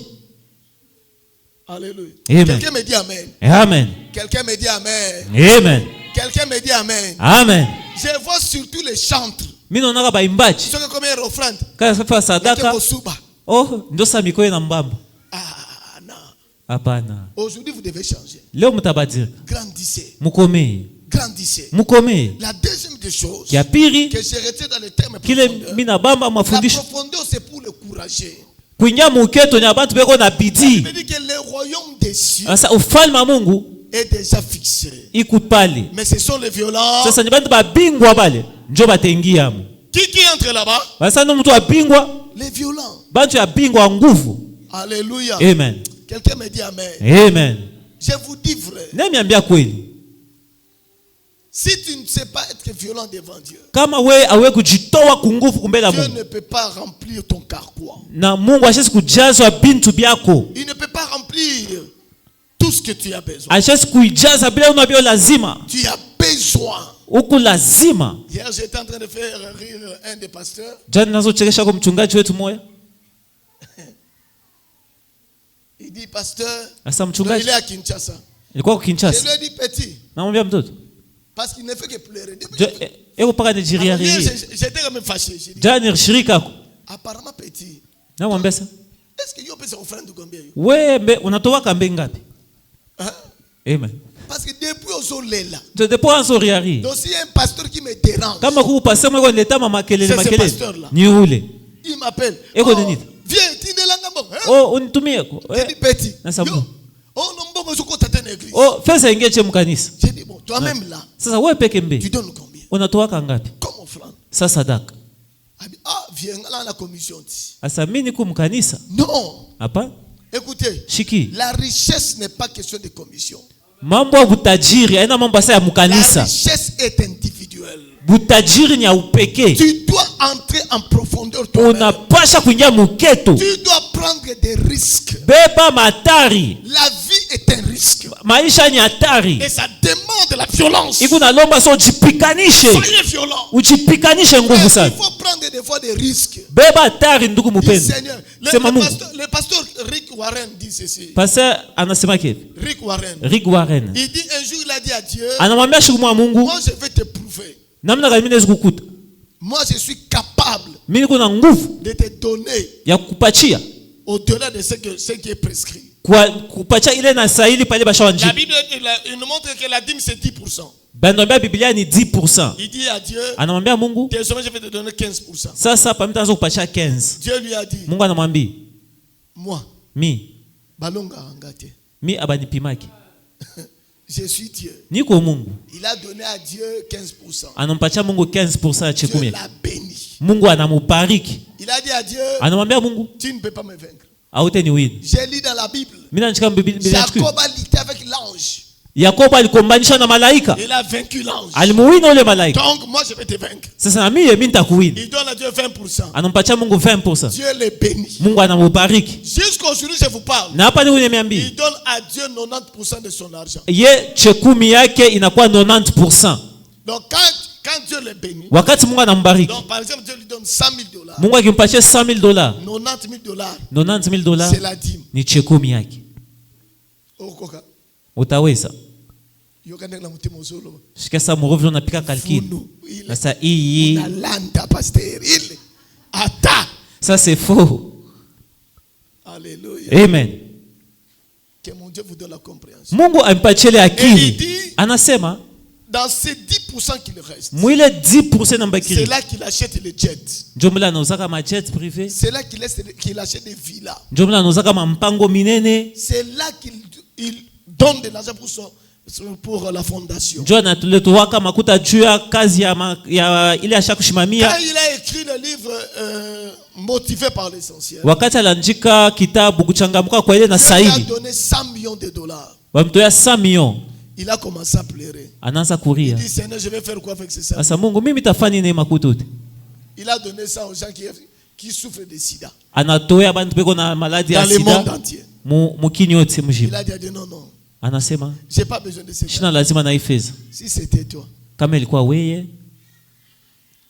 Alléluia. Amen. Quelqu'un me dit amen. Amen. Quelqu'un me dit amen. Amen. Quelqu'un me dit amen. Amen. Je vois surtout les chantres. Mimi naona baimbaji. Ceux qui combien offrande. Kaya safa sadaka. Oh, ndio sasa mikoyo na mbamba. Ah non. Hapana. Aujourd'hui vous devez changer. Leo mtabadilika. Grandissez. Mukomee. Grandissez. Mukomee. La deuxième des choses Ya pili que j'ai retiré dans les termes kile profondeur. mina bamba mafundisho. La profondeur c'est pour le courager. Kuingia muketo nya bantu beko na bidii. Il dit que le royaume des cieux Sasa ufalme wa Mungu est déjà fixé. iko pale. Mais ce sont les violents. Sasa ni bantu babingwa pale njo batengia mu. Qui entre là-bas? Sasa ndo mtu abingwa. Les violents. Bantu ya bingwa nguvu. Alléluia. Amen. Quelqu'un me dit amen. Amen. Je vous dis vrai. Nemiambia kweli. Si tu ne sais pas être violent devant Dieu, Kama we awe kujitoa kunguvu kumbela Dieu Mungu. ne peut pas remplir ton carquois. Na Mungu ashesi kujazwa bintu byako. Il ne peut pas remplir tout ce que tu as besoin. Ashesi kuijaza bila unabio lazima. Tu as besoin. Uku lazima. Hier, j'étais en train de faire rire un des pasteurs. Jana nazochekesha kwa mchungaji wetu moya. Il dit, pasteur, Asa non, mchungaji il est à Kinshasa. ilikuwa kwa Je Kinshasa. lui ai dit, petit, Namwambia mtoto. parce qu'il ne fait que pleurer. Eko paka Nigeria Alors, hier, ria. j'étais quand même fâché. J'ai dit, Jana shirika ko. apparemment, petit, Namwambia sa. est-ce que yo peut s'offrir de combien? Wewe unatoa kambe ngapi? Hein? Amen. Parce que depuis Ozolela, Tu te penses au riari. donc s'il y a un pasteur qui me dérange, Kama kupasa mwe leta mama kelele C'est ce makelele. pasteur-là. Ni ule. il m'appelle. Eko Oh, nini? viens, tu ne l'as pas. Hein? Oh, unitumie ko. J'ai dit, petit. Nasa Yo, mu. oh, non, bon, je compte à une église. Oh, fesa ingeche mkanisa. J'ai dit, bon, toi-même là, Sasa wewe peke tu mbe. donnes combien? Unatoa kangapi? Comme offrande. Sasa sadaka. Ah, viens là à la commission. Asa mimi niko mkanisa. Non. Hapa? Écoutez, Shiki. la richesse n'est pas question de commission. Mambo ya butajiri haina mambo ya La mkanisa. richesse est individuelle. Butajiri ni ya upekee. Tu dois entrer en profondeur toi-même. Unapasha kuingia muketo. Tu dois prendre des risques. Beba matari. La vie est un risque. Maisha ni hatari. Et ça demande la violence. Iko na lomba so jipikanishe. Soyez violent. Ujipikanishe nguvu Il sana. faut prendre des fois des risques. Beba hatari ndugu Dis, mpendwa. Seigneur, Sema Mungu. le pasteur Rick Warren dit ceci. Pastor anasema kipi? Rick Warren. Rick Warren. Il dit un jour, il a dit à Dieu, Anamwambia shukumu wa Mungu, moi je vais te prouver. namna gani mimi naweza kukuta. Moi je suis capable Mimi niko na nguvu de te donner ya kukupatia au-delà de ce qui est prescrit. kwa kupatia ile na sahili pale La bashawanje. Bible il nous montre que la dîme c'est 10%. Bandombea Biblia ni 10%. Il dit à Dieu, Anamwambia Mungu, désormais je vais te donner 15%. sasa pamita anza kupatia 15. Dieu lui a dit, Mungu anamwambia, moi, balonga angate. mi abanipimaki. Je suis Dieu. Niko Mungu. Il a donné à Dieu 15%. Anampatia Mungu 15% ya Dieu chikumi. l'a béni. Mungu anamubariki. Il a dit à Dieu, Anamwambia Mungu, tu ne peux pas me vaincre. haute ni win. J'ai lu dans la Bible, Mimi naandika Biblia. Jacob a lutté avec l'ange. Yakobo alikombanisha na malaika. Il a vaincu l'ange. Alimuwina ule malaika. Donc moi je vais te vaincre. Sasa na mimi nitakuwina. Il donne à Dieu 20%. Anampatia Mungu 20%. Dieu les bénit. Mungu anamubariki. Jusqu'aujourd'hui je vous parle. Na hapa niko nimeambia. Il donne à Dieu 90% de son argent. Ye chekumi yake inakuwa 90%. Donc quand Dieu les bénit, Wakati Mungu anambariki. donc par exemple Dieu lui donne $100,000. Mungu akimpatia $100,000. $90,000. $90,000 C'est la dîme. ni chekumi yake. Okoka. Utaweza. Yokane na mtimo zolo. Shika sa murovyo unapika kalkini. Sasa hii. Na landa pasteur. Il. Ata. Ça c'est faux. Alléluia. Amen. Que mon Dieu vous donne la compréhension. Mungu ampatie ile Et il akili. dit, Anasema dans ces 10% qu'il reste, mwile 10% na c'est mbakiri. là qu'il achète les jets. Njomla anauzaka ma jet privé. C'est là qu'il achète des villas. Njomla anauzaka mampango minene. C'est là qu'il donne de l'argent pour la fondation. Njoo anatuletuwaka makuta juu ya kazi ya ile ashakushimamia. Quand il a écrit le livre Motivé par l'essentiel, Wakati aliandika kitabu kuchangamuka kwa ile na Dieu lui a sahihi. donné $100 millions. Wamtoya 100 millions. Il a commencé à pleurer. Anaanza Il kuria. dit, Seigneur, je vais faire quoi avec ces 100 millions? Sasa Mungu mimi tafanya nini makuta yote? Il a donné ça aux gens qui souffrent de sida. Anatoya bantu beko na maladi ya Dans le monde sida. entier. Mukini yote Il mjima. a dit non, non. Anasema J'ai pas besoin de ces shina lazima na hii fedha. Si c'était toi, Kama ilikuwa weye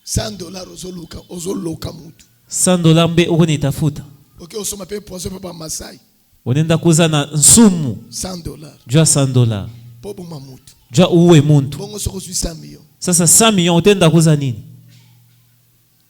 $100 ozoloka mutu. $100 mbe uko nitafuta. Ok, osoma pe poisson pe ba Masai. Unaenda kuuza na nsumu. $100. Jua $100. Bobo mamutu. Jua uwe muntu. Bongo soko 100 millions. Sasa 100 millions utaenda kuuza nini?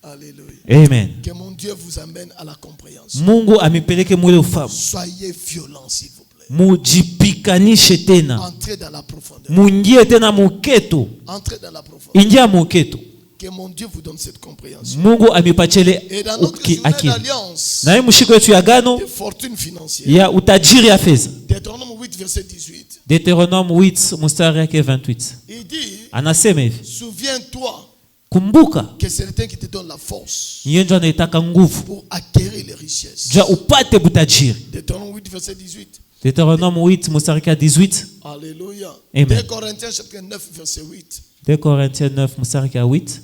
Alléluia. Amen. Que mon Dieu vous amène à la compréhension. Mungu amipeleke mwile ufahamu. Soyez violents s'il vous plaît. Mujipikanishe tena. Entrez dans la profondeur. Muingie tena muketo. Entrez dans la profondeur. Ingia muketo. Que mon Dieu vous donne cette compréhension. Mungu amipachele Et dans notre akili. alliance, Na mshiko wetu ya gano de fortune financière. ya utajiri ya fedha. Deutéronome 8 verset 18. Deutéronome 8 mstari yake 28. Il dit, Anasema hivi. souviens-toi Kumbuka que c'est l'Éternel qui te donne la force yeye ndo anaitaka nguvu pour acquérir les richesses. ja upate butajiri. Deutéronome 8 verset 18. Deutéronome 8 mstari yake 18. Alléluia. Amen. 2 Corinthiens chapitre 9 verset 8. 2 Corinthiens 9 mstari yake 8.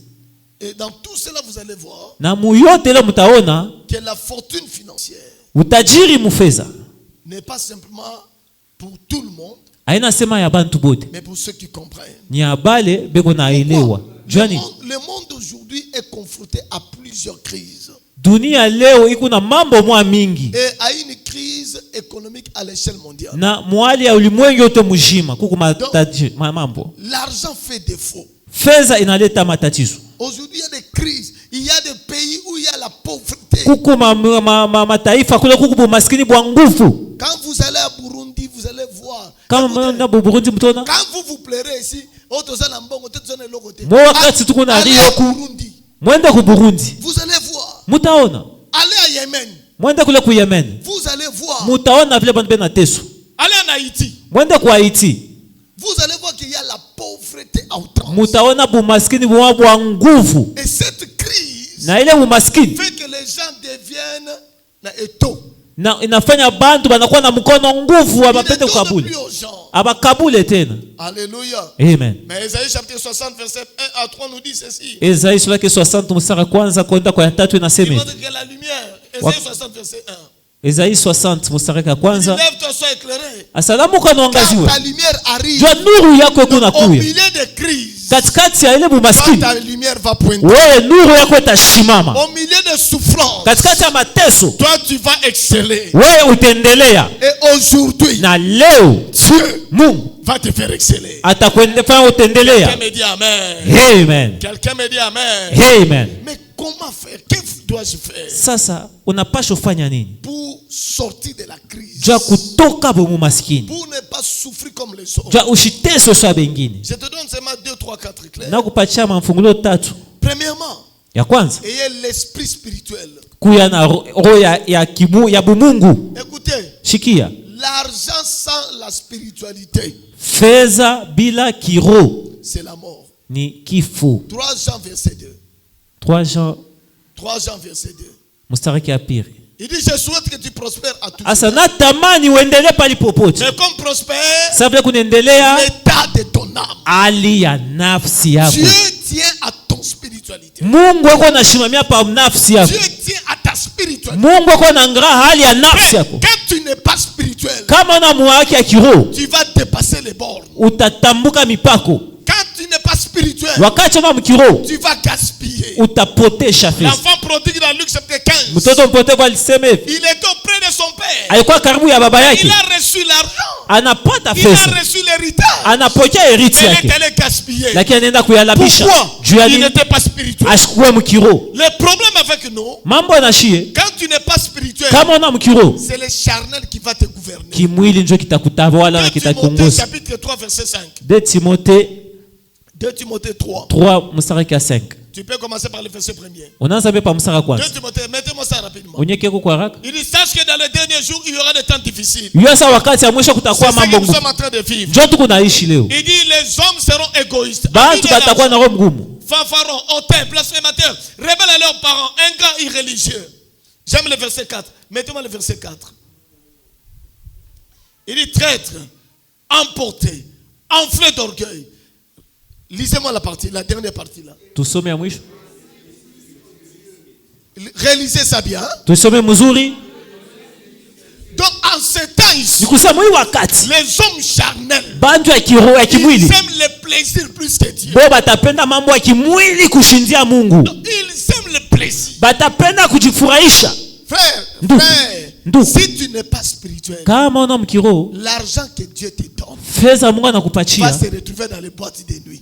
Et dans tout cela vous allez voir Na muyote leo mtaona que la fortune financière utajiri mufeza n'est pas simplement pour tout le monde, haina sema ya bantu bote, mais pour ceux qui comprennent. ni abale beko naelewa. Jani Le monde d'aujourd'hui est confronté à plusieurs crises. dunia leo iko na mambo mwa mingi Et à une crise économique à l'échelle mondiale. na mwali ya ulimwengu yote mjima kuko mambo. L'argent fait défaut. Fedha inaleta matatizo. Aujourd'hui, il y a des crises. Il y a des pays où il y a la pauvreté. Kuko mataifa kule kuko maskini bwa nguvu. Quand vous allez à Burundi, vous allez voir. Kama na Burundi mtona. Quand vous vous plairez ici, wakati tuko na rio ku mwende ku Burundi. Vous allez voir. Mutaona. Allez à Yemen. Mwende kule ku Yemen. Vous allez voir. Mutaona vile bantu bena teso. Allez en Haïti. Mwende ku Haïti. Vous allez voir qu'il y a la pauvreté à outrance. Mutaona bumaskini bwa nguvu. Et cette crise na ile umaskini fait que les gens deviennent na eto. Na inafanya bantu banakuwa na mkono nguvu abapende kukabuli. Abakabule tena. Alléluia. Amen. Mais Ésaïe chapitre 60 verset 1 à 3 nous dit ceci. Ésaïe sura 60 mstari kwanza kwenda kwa 3 inasema. Il montre que la lumière. Ésaïe 60 verset 1. Ésaïe 60 mstari wa kwanza. Lève-toi, sois éclairé. Asalamu kwa nuangaziwe. Ta lumière arrive. Jua nuru yako iko Au milieu des crises. Katikati ya ile bumaskini. Ta lumière va pointer. Wewe nuru yako itashimama. Au milieu des souffrances. Katikati ya mateso. Toi tu vas exceller. Wewe utaendelea. Et aujourd'hui. Na leo Dieu Mungu va te faire exceller. Atakwenda utendelea. Quelqu'un me dit amen. Amen. Quelqu'un me dit amen. Amen. Mais comment faire? Que dois-je faire? Sasa unapaswa kufanya nini? Pour sortir de la crise. Ja kutoka bomu maskini. Pour ne pas souffrir comme les autres. Ja ushiteso swa bengine. Je te donne seulement 2 3 4 clairs. Na kupatia mafungulo 3. Premièrement, ya kwanza, ayez l'esprit spirituel. Kuya na roho ya bumungu. Écoutez. Shikia. L'argent sans la spiritualité. Fedha bila kiroho. C'est la mort. Ni kifo. 3 Jean verset 2. 3 Jean verset 2. Mstari ya pili. Il dit je souhaite que tu prospères à tout. Asa natamani uendelee pali popote. Mais comme prospère, sababu kuendelea l'état de ton âme. Ali ya nafsi yako. Dieu tient à ton spiritualité. Mungu wako anashimamia pa nafsi yako. Dieu tient à ta spiritualité. Mungu wako anaangalia hali ya nafsi yako. Quand tu n'es pas spirituel, kama na mwaki ya kiroho, tu vas dépasser les bornes. Utatambuka mipako. Quand tu n'es pas spirituel, wakati wa mkiroho, tu vas gaspiller. Utapotesha fedha. L'enfant prodigue dans Luc chapitre 15. Mtoto mpotevu alisema hivi. Il était auprès de son père. Alikuwa karibu ya baba yake. Il a reçu l'argent. Anapata fedha. Il a reçu l'héritage. Anapokea heritage yake. Il est allé gaspiller. Lakini anaenda kuyalabisha. Pourquoi? Il n'était pas spirituel. Ashikuwe mkiroho. Le problème avec nous, mambo yanashie. Quand tu n'es pas spirituel, kama una mkiroho, c'est le charnel qui va te gouverner. Kimwili ndio kitakutawala na kitakuongoza. Chapitre 3 verset 5. 2 Timothée 3. 3 mstari wa 5. Tu peux commencer par le verset premier. Unaanza pa mstari wa kwanza. 2 Timothée, mettez-moi ça rapidement. Unyeke kwa haraka. Il dit sache que dans les derniers jours il y aura des temps difficiles. Yasa wakati ya mwisho kutakuwa mambo ngumu. Nous sommes en train de vivre. Ndio tuko naishi leo. Il dit les hommes seront égoïstes. Bantu batakuwa na roho ngumu. Fanfarons, hautains, blasphémateurs, rebelles à leurs parents, ingrats, irréligieux. J'aime le verset 4. Mettez-moi le verset 4. Il dit traître, emporté, enflé d'orgueil. Lisez-moi la dernière partie là. Tusome ya mwisho. Réalisez ça bien. Tusome mzuri. Donc en ce temps ici, les hommes charnels, bantu ya kiroho ya kimwili, ils aiment le plaisir plus que Dieu. Bo batapenda mambo ya kimwili kushindia Mungu. Ils aiment le plaisir. Batapenda kujifurahisha. Frère, si tu n'es pas spirituel, l'argent que Dieu te donne va se retrouver dans les boîtes de nuit.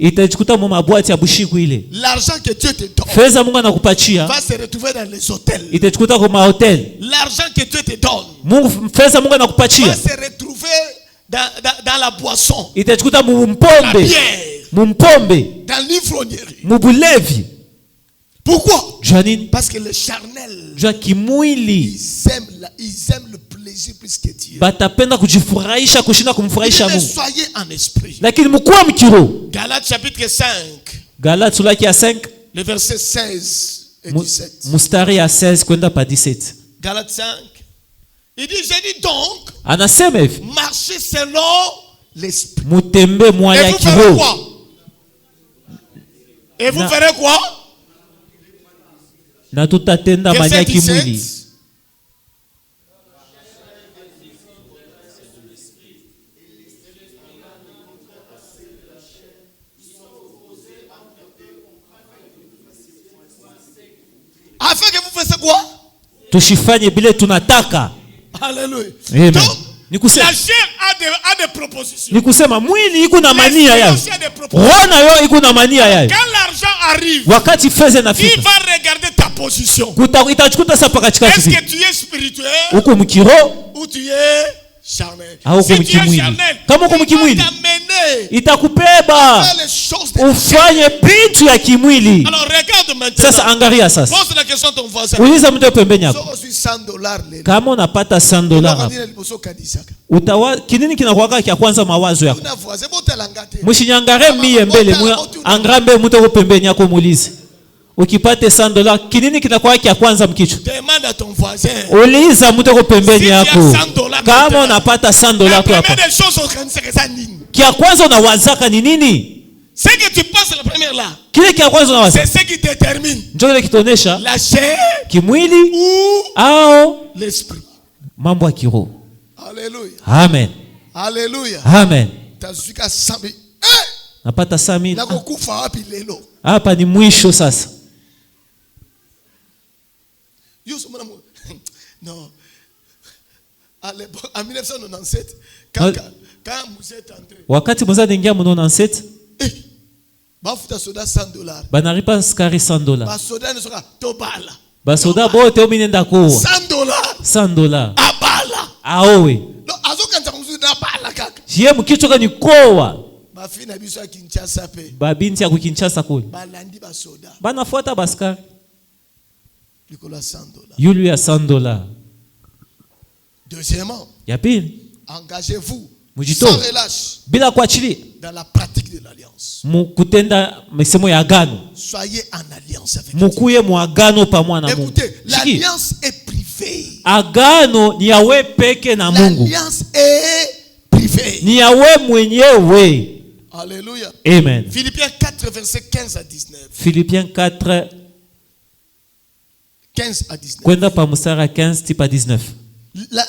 L'argent que Dieu te donne va se retrouver dans les hôtels. L'argent que Dieu te donne va se retrouver dans la boisson, la bière, dans l'ivrognerie. Pourquoi? Parce que les charnels, ils aiment le plaisir plus que Dieu. Soyez en esprit. Galates chapitre 5. Le verset 16 et 17. Galates 5. Il dit, j'ai dit donc, marchez selon l'esprit. Et vous ferez quoi? Na tutatenda manya kimwili. Afin que vous fassiez quoi? Tushifanye bile tunataka. Alléluia. Amen. Donc, la chair a des propositions. Nikusema mwili iko na mania yao. Roho yo iko na mania yao. Quand l'argent arrive, wakati fedha na il va regarder ta position. Itachukuta sapa katika est-ce que tu es spirituel? Uko mkiro ou tu es charnel? Si tu es charnel, kama uko mkimwili itakubeba ufanye vitu ya kimwili. Alors regarde maintenant. Sasa angalia sasa. Pose la question à ton voisin. Uliza mtu pembeni yako. $100. Kama unapata $100. Utawa kinini kinakuwaka kia kwanza mawazo yako. Mshinyangare mie mbele angrambe mtu uko pembeni yako muulize. Ukipate $100 kinini kinakuwa kia kwanza mkicho? Demande à ton voisin. Uliza mtu uko pembeni yako. Kama unapata $100 kwa hapo. Kia kwanza unawazaka ni nini? Ce que tu passes la première là. Kile kia kwanza unawazaka. C'est ce qui détermine. Ndio kile kitonesha la chair kimwili au l'esprit. Mambo ya kiroho. Alléluia. Amen. Alléluia. Amen. Tazika 100,000. Napata 100,000. Nakukufa wapi lelo? Hapa ni mwisho sasa. Non. En 1997, quand vous êtes entré. Wakati mwanza ningia mu 97. Bafuta soda $100. Banaripa skari $100. Basoda nesoka tobala. Basoda bote ominenda ko. $100. Abala. Aowe. No azokanza muzudi abala kaka. Yeye mkichoka ni kowa. Bafina biso ya Kinshasa pe. Babinti ya ku Kinshasa kule. Balandi basoda. Banafuata baskari. Likola $100. Yulu ya $100. Deuxièmement, ya pili, engagez-vous sans relâche bila kuachilia dans la pratique de l'alliance. Mukutenda mesemo ya agano. Soyez en alliance avec Mukuye mu agano pamoja na Mungu. Écoutez, l'alliance est privée. Agano ni yawe peke na Mungu. L'alliance est privée. Ni yawe mwenyewe. Alléluia. Amen. Philippiens 4 verset 15 à 19. Philippiens 4 15 à 19. Kwenda pa mstari 15 tipa 19.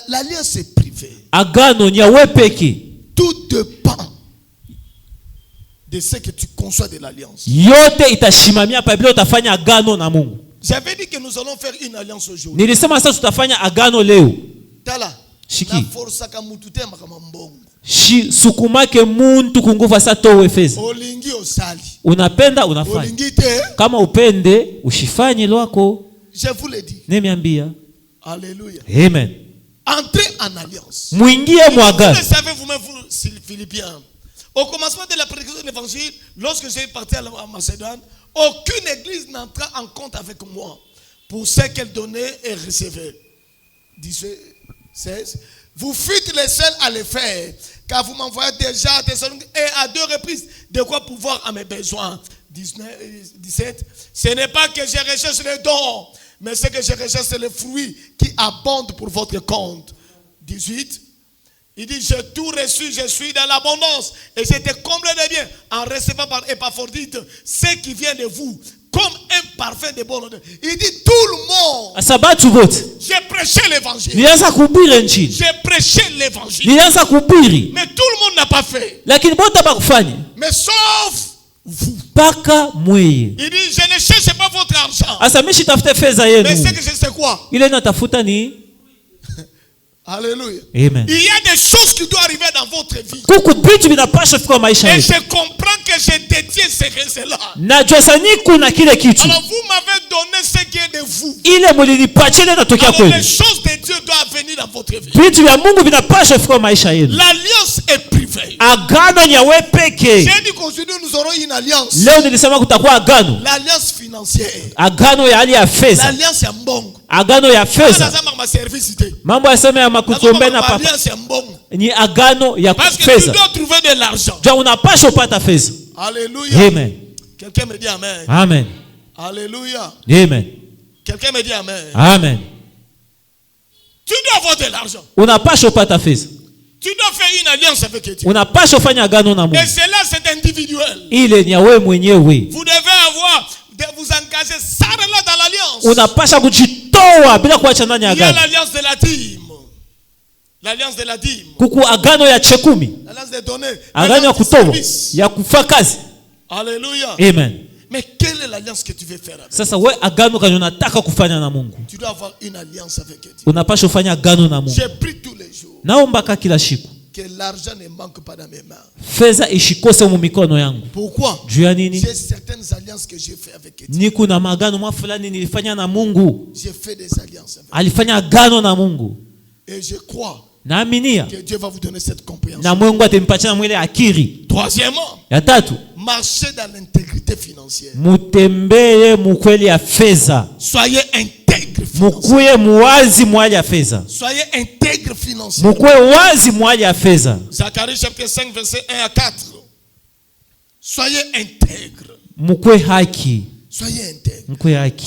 L'alliance est privée. Agano ni yawe peke. Tout dépend de ce que tu conçois de l'alliance. Yote itashimamia pa bila utafanya agano na Mungu. J'avais dit que nous allons faire une alliance aujourd'hui. Nilisema sasa tutafanya agano leo. Tala. Shiki. Na forsa kama mututema kama mbongo. Sukumake muntu kunguva satowe fezi. Olingi osali. Unapenda unafanya. Olingi te. Kama upende ushifanye lwako. Je vous le dis. Nemiambia. Alléluia. Amen. Entrez en alliance. Mwingie mwaga. Vous le savez vous-même, vous Philippiens. Au commencement de la prédication de l'évangile, lorsque j'ai parti à Macédoine, aucune église n'entra en compte avec moi pour ce qu'elle donnait et recevait. 16. Vous fûtes les seuls à le faire, car vous m'envoyez déjà à Thessalonique et à 2 reprises de quoi pouvoir à mes besoins. 17. Ce n'est pas que je recherche les dons, mais ce que je recherche, c'est les fruits qui abondent pour votre compte. 18. Il dit, j'ai tout reçu, je suis dans l'abondance. Et j'étais comblé de bien en recevant par Épaphrodite ce qui vient de vous, comme un parfum de bonne odeur. Il dit, tout le monde. J'ai prêché l'évangile. J'ai prêché l'évangile. Mais tout le monde n'a pas fait. Mais sauf vous. Il dit, je ne cherche pas votre argent. Mais ce que je sais quoi? Alléluia. Amen. Il y a des choses qui doivent arriver dans votre vie. Et je comprends que je détiens cela. Alors vous m'avez donné ce qui est de vous. Alors les choses de Dieu doivent venir dans votre vie. L'alliance est privée. J'ai dit qu'aujourd'hui nous aurons une alliance. L'alliance financière. L'alliance ya mbongo. Agano ya fedha. Mambo yasema ya makutuombe na papa. Ni agano ya parce que fedha. tu dois trouver de l'argent. Ndio unapaswa kupata fedha. Alléluia. Amen. Quelqu'un me dit amen. Amen. Alléluia. Amen. Quelqu'un me dit amen. Amen. Tu dois avoir de l'argent. Unapaswa kupata fedha. Tu dois faire une alliance avec Dieu. Unapaswa kufanya agano na Mungu. Et cela c'est individuel. Ile ni ya wewe mwenyewe. Vous devez avoir de vous engager sans relâche dans l'alliance. Unapaswa kujitoa bila kuacha ndani ya agano. Il y a l'alliance de la dîme. L'alliance de la dîme. Kuku agano ya chekumi. L'alliance de donner. Agano ya kutoa, ya kufa kazi. Alléluia. Amen. Mais quelle est l'alliance que tu veux faire avec? Sasa wewe agano kama unataka kufanya na Mungu. Tu dois avoir une alliance avec Dieu. Unapaswa kufanya agano na Mungu. Je prie tous les jours. Naomba kila siku. Que l'argent ne manque pas dans mes mains. Fedha ishikose mu mikono yangu. Pourquoi? Juu ya nini? J'ai certaines alliances que j'ai fait avec Dieu. Niko na magano mwa fulani nilifanya na Mungu. J'ai fait des alliances avec. Alifanya agano na Mungu. Et je crois naaminia que Dieu va vous donner cette compréhension. Na Mungu atampatia na mwile akiri. Troisièmement, ya tatu, marchez dans l'intégrité financière. Mutembee mukweli ya fedha. Soyez intègre financier. Mukuye muwazi mwali ya fedha. Soyez intègre financier. Mukuye wazi mwali ya fedha. Zacharie chapitre 5 verset 1 à 4. Soyez intègre. Mukuye haki. Soyez intègre. Mukuye haki.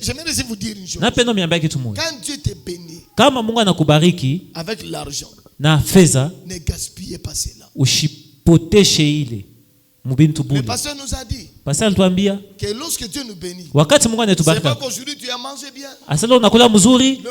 J'aimerais vous dire une chose. Napenda miambia kitu moja. Quand Dieu te bénit, kama Mungu anakubariki avec l'argent, na fedha, ne gaspillez pas cela. Ushipoteshe ile mubintu budi. Le pasteur nous a dit pasteur alituambia que lorsque Dieu nous bénit, wakati Mungu anatubariki, c'est pas qu'aujourd'hui tu as mangé bien, asala unakula mzuri,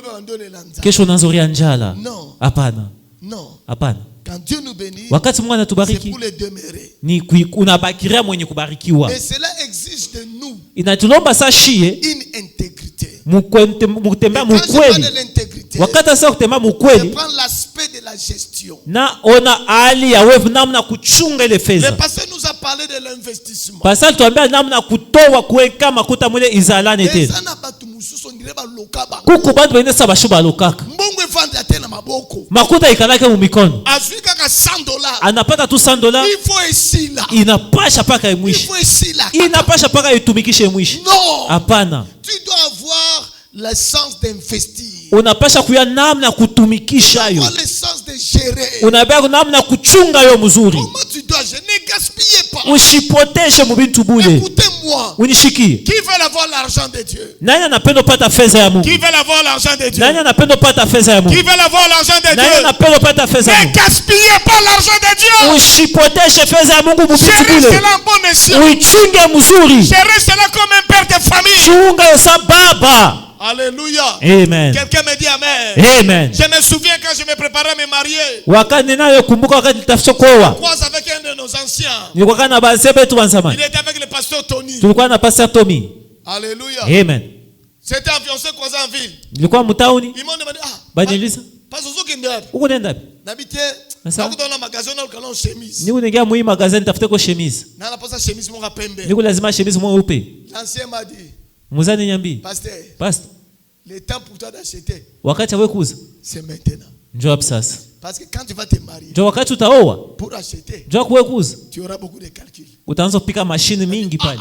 kesho unazoria njala. Non. Hapana. Non. Hapana. Quand Dieu nous bénit, wakati Mungu anatubariki, c'est pour les demeurer. Ni unabakiria mwenye kubarikiwa. Et cela exige de nous inatulomba sa shie une intégrité. Mutembea mukweli. Wakati sasa kutembea mukweli, prendre l'aspect de la gestion. Na ona hali ya wewe namna kuchunga ile fedha. Le pasteur nous a parlé de l'investissement. Pasteur tuambia namna kutoa kuweka makuta mwile izalane tena. Kuku bantu bende saba shuba lokaka. Mbongo evanda tena maboko. Makuta ikalake mu mikono. Azwika ka $100. Anapata tu $100. Il faut esila. Inapasha paka imwishi. Il faut esila. Inapasha paka itumikishe mwishi. Non. Hapana. Tu dois avoir le sens d'investir. Unapasha kuya namna kutumikisha yo. Le sens de gérer. Unabeba namna kuchunga yo mzuri. Comment tu dois gérer? Ne gaspillez pas. Ushipoteshe mubintu bule. Écoutez-moi. Unishikie. Qui veut avoir l'argent de Dieu? Nani anapenda pata fedha ya Mungu? Qui veut avoir l'argent de Dieu? Nani anapenda pata fedha ya Mungu? Qui veut avoir l'argent de Dieu? Nani anapenda pata fedha ya Mungu? Ne gaspillez pas l'argent de Dieu. Ushipoteshe fedha ya Mungu mubintu bule. Gérez cela en bon escient. Uichunge mzuri. Gérez cela comme un père de famille. Chunga yo sa baba. Alléluia. Amen. Quelqu'un me dit amen. Amen. Je me souviens quand je me préparais à me marier. Wakati ninayokumbuka wakati nitafuta kuoa. Croise avec un de nos anciens. Nilikuwa na bazee wetu wa zamani. Il était avec le pasteur Tony. Tulikuwa na pasteur Tommy. Alléluia. Amen. C'était en fiancé croisé en ville. Nilikuwa mtauni. Ils m'ont demandé Banyelisa. Pasteur Zuki ndapi? Uko nenda wapi? Nabite. Nakuta na magasin na ukalon chemise. Niko ningia mwi magazine tafute ko chemise. Na naposa chemise monga pembe. Niko lazima chemise mweupe. L'ancien m'a dit. Muzani nyambi. Pasteur. Le temps pour toi d'acheter. Wakati wewe kuuza. C'est maintenant. Njoo hapo sasa. Parce que quand tu vas te marier. Njoo wakati utaoa. Pour acheter. Njoo kuwe kuuza. Tu auras beaucoup de calculs. Utaanza kupika mashine mingi pale.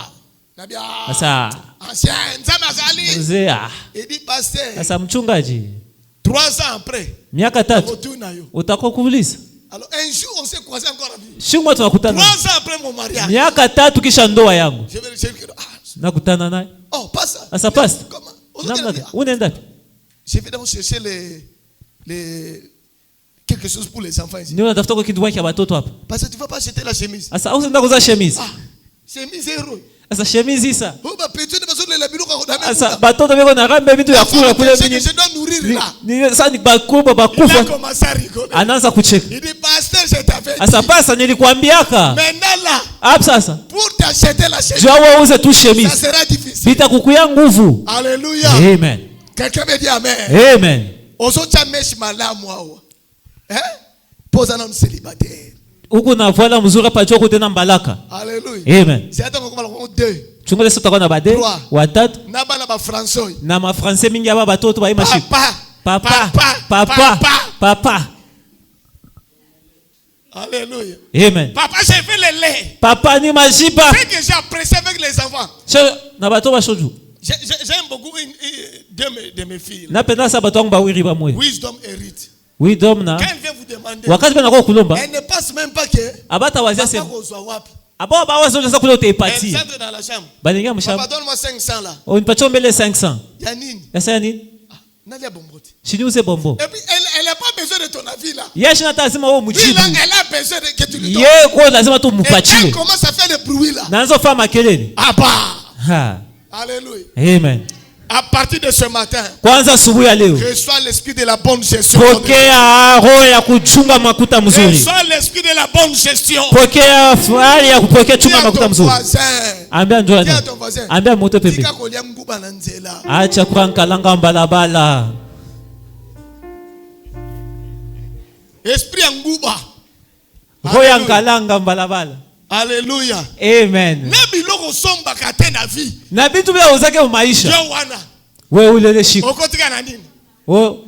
Sasa ancien Nzamazali. Mzee Il dit pasteur. Sasa mchungaji. 3 ans après. Miaka 3. Utakuwa kuuliza. Alors un jour on s'est croisé encore à vie. Shimo tunakutana. 3 ans après mon mariage. Miaka 3 kisha ndoa yangu. Je vais nakutana naye. Oh, pas ça. Sasa pasta. Comment? Unaenda wapi? Je vais d'abord chercher quelque chose pour les enfants ici. Ni unatafuta kwa kitu cha watoto hapa. Parce que tu vas pas acheter la chemise. Sasa au unaenda kuuza chemise? Ah, chemise zero. Sasa chemise isa. Oh ba petit de bazo la biluka ko dame. Sasa batoto beko na rambe vitu ya kula kule mimi. Je dois nourrir là. Ni sasa ni bakuba bakufa. Il commence à rigoler. Anaanza kucheka. Il dit pasteur je t'avais dit. Sasa pasa nilikwambiaka. Maintenant là. Hapo sasa. Pour t'acheter la chemise. Jua uuze tu chemise. Ça sera difficile. Bitakukuya nguvu. Alléluia. Amen. Quelqu'un me dit amen. Amen. Ozocha mesh malamu awa. Posa na célibataire. Uko na voila mzuri pa choko tena mbalaka. Alléluia. Amen. C'est attends qu'on va deux. Chungole sota kwa na bade. Watatu. Na bana ba français. Na ma français mingi aba batoto ba imashi. Papa. Alléluia. Amen. Papa, j'ai fait le lait. Papa ni majiba. C'est que j'ai apprécié avec les enfants. Na bato ba shoju. J'aime beaucoup de mes filles. Na penda sa bato ba wiri ba moyo. Wisdom hérite. Wisdom na. Quand elle vient vous demander. Wakati bana ko kulomba. Elle ne passe même pas que. Abata wazia se. Aba ba wazo za kulo te parti. Elle entre dans la chambre. Baninga mshamba. Papa donne-moi 500 là. On pacho mbele 500. Yanini. Yasa nini? Nalia bombote. Shini use bombo. Et puis elle n'a pas besoin de ton avis là. Yeshi na lazima wewe mujibu. Elle a besoin de que tu lui donnes. Ye ko lazima tu mpachie. Elle commence à faire le bruit là. Naanza kufanya makelele. Aba. Alléluia. Amen. À partir de ce matin, kwanza asubuhi ya leo reçois l'esprit de la bonne gestion. Pokea roho ya kuchunga makuta mzuri. Reçois l'esprit de la bonne gestion. Pokea hali ya kupokea chunga makuta mzuri. Ambia njoo na. Ambia moto pepe. Acha kuankalanga mbalabala. Esprit nguba. Roho ya nkalanga mbalabala. Alléluia. Amen. Nabi loko somba katena vie. Nabi tu bia uzake maisha. Je wana. Wewe ulele shiko. Okotika na nini? Oh.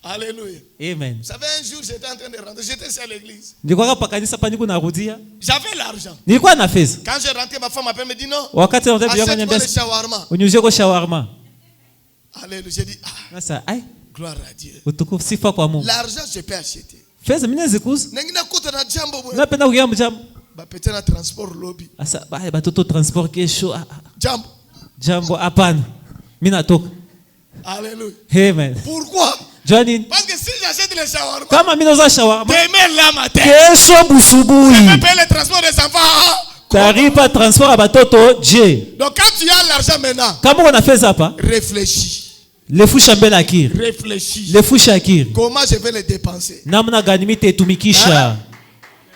Alléluia. Amen. Vous savez, un jour j'étais en train de rentrer, j'étais à l'église. Nilikuwa hapa kanisa pa niko narudia. J'avais l'argent. Nilikuwa na fedha. Quand j'ai rentré, ma femme m'appelle me dit non. Wakati nataka achète-moi kuniambia le shawarma. uniuzie kwa shawarma. Alléluia. J'ai dit sasa ai gloire à Dieu. Utukufu sifa kwa Mungu. L'argent je peux acheter. Fedha mimi nazikuza. Nengina kuta na jambo bwana. Napenda kuya mjambo. Ba pete na transport lobby. Asa ba batoto transport kesho. Jambo. Jambo hapana. Mimi natoka. Alléluia. Amen. Pourquoi? Johnny. Parce que si j'achète les shawarma. Kama mimi nauza shawarma. Demain la matin. Kesho busubuhi. Je vais payer le transport des enfants. Taripa transport à batoto J. Donc quand tu as l'argent maintenant. Kama on a fait ça pas? Réfléchis. Le fou shambela akir. Réfléchis. Le fou shakir. Comment je vais les dépenser? Namna gani mimi tumikisha.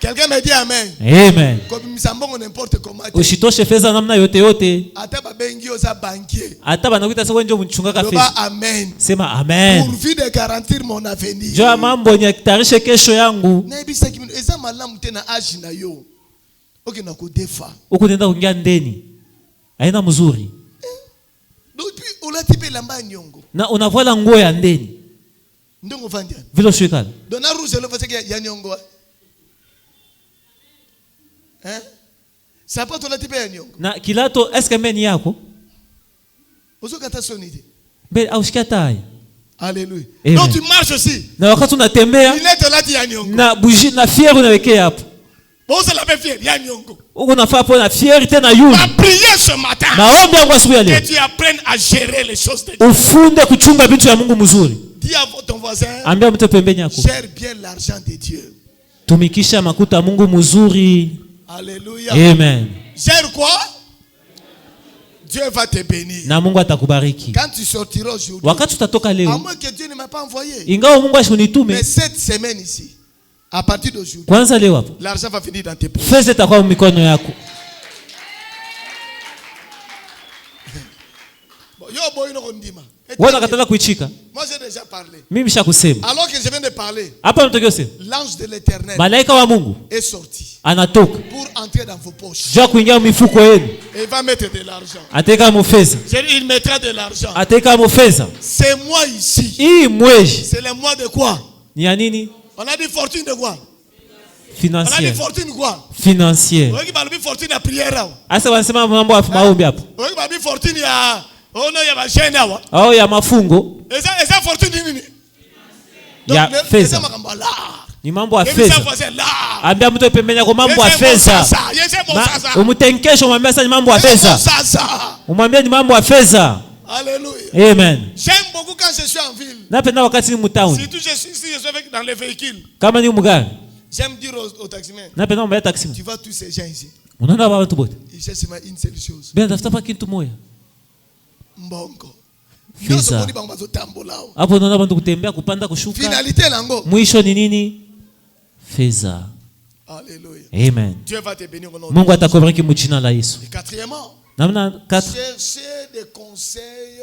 Quelqu'un me dit amen. Amen. Comme misambongo n'importe comment. Ushitoshe fedha namna yote yote. Ata babengi oza banquier. Ata banakuita sasa wenjo mchungaka fedha. Amen. Sema amen. Pourvu de garantir mon avenir. Jo mambo nyaktarishe kesho yangu. Na ibisa kimi eza malamu tena age na yo. Okay na kudefa. Uko nenda kuingia ndeni. Haina mzuri. Donc puis ulatipe lamba nyongo. Na unavala nguo ya ndeni. Ndongo vandia. Vilo shwekala. Dona rouge lo faseke ya nyongo. Hein? Ça pas ton type ya nyongo. Na kilato eske meni yako? Uzokata sonite. Be aushikata haya. Alléluia. Donc tu marches aussi. Na wakati unatembea. Il est là ya nyongo. Na bougie na fier unawekea hapo. Bon ça la fier ya nyongo. Uko nafaa po na fier tena yule. Va prier ce matin. Maombi yangu asubuhi ya leo. Que tu apprennes à gérer les choses de Dieu. Ufunde kuchunga vitu ya Mungu mzuri. Dis à ton voisin. Ambia mtu pembeni yako. Gère bien l'argent de Dieu. Tumikisha makuta ya Mungu mzuri. Alléluia. Amen. Gère quoi? Dieu va te bénir. Na Mungu atakubariki. Quand tu sortiras aujourd'hui. Wakati utatoka leo. À moins que Dieu ne m'a pas envoyé. Ingawa Mungu ashunitume. Mais cette semaine ici, à partir d'aujourd'hui. Kwanza leo hapo. L'argent va venir dans tes poches. Fedha itakuwa mikono yako. Yo boy no kondima. Wana katala kuichika. Moi j'ai déjà parlé. Mimi nishakusema. Alors que je viens de parler. Hapa mtokeo sema. L'ange de l'Éternel. Malaika wa Mungu est sorti. Anatoka. Pour entrer dans vos poches. Jua kuingia mifuko yenu. Et il va mettre de l'argent. Ateka mufeza. Il mettra de l'argent. Ateka mufeza. C'est moi ici. Hii mwezi. C'est le mois de quoi? Ni ya nini? On a dit fortune de quoi? Financière. On a dit fortune quoi? Financière. On a dit fortune ya prière. Asa wanasema mambo ya maombi hapo. On a dit fortune ya ono ya mashine hawa. Au ya mafungo. Esa fortune nini? Ya fedha. Ni mambo ya fedha. Ambia mtu pembeni yako mambo ya fedha. Umtenkesho mwambie sasa ni mambo ya fedha. Umwambie ni mambo ya fedha. Alléluia. Amen. J'aime beaucoup quand je suis en ville. Napenda wakati ni mtown. Surtout je suis avec dans les véhicules. Kama ni mugari. J'aime dire au taximan. Napenda mbaya taxi. Tu vois tous ces gens ici. Unaona baba tu bote. Ils cherchent une seule chose. Bien tafuta pa kitu moja. Mbongo. Fedha. Hapo unaona bantu kutembea kupanda kushuka. Finalité lango. Mwisho ni nini? Fedha. Alléluia. Amen. Dieu va te bénir au nom de Mungu atakubariki mjina la Yesu. Et quatrièmement, namna 4. chercher des conseils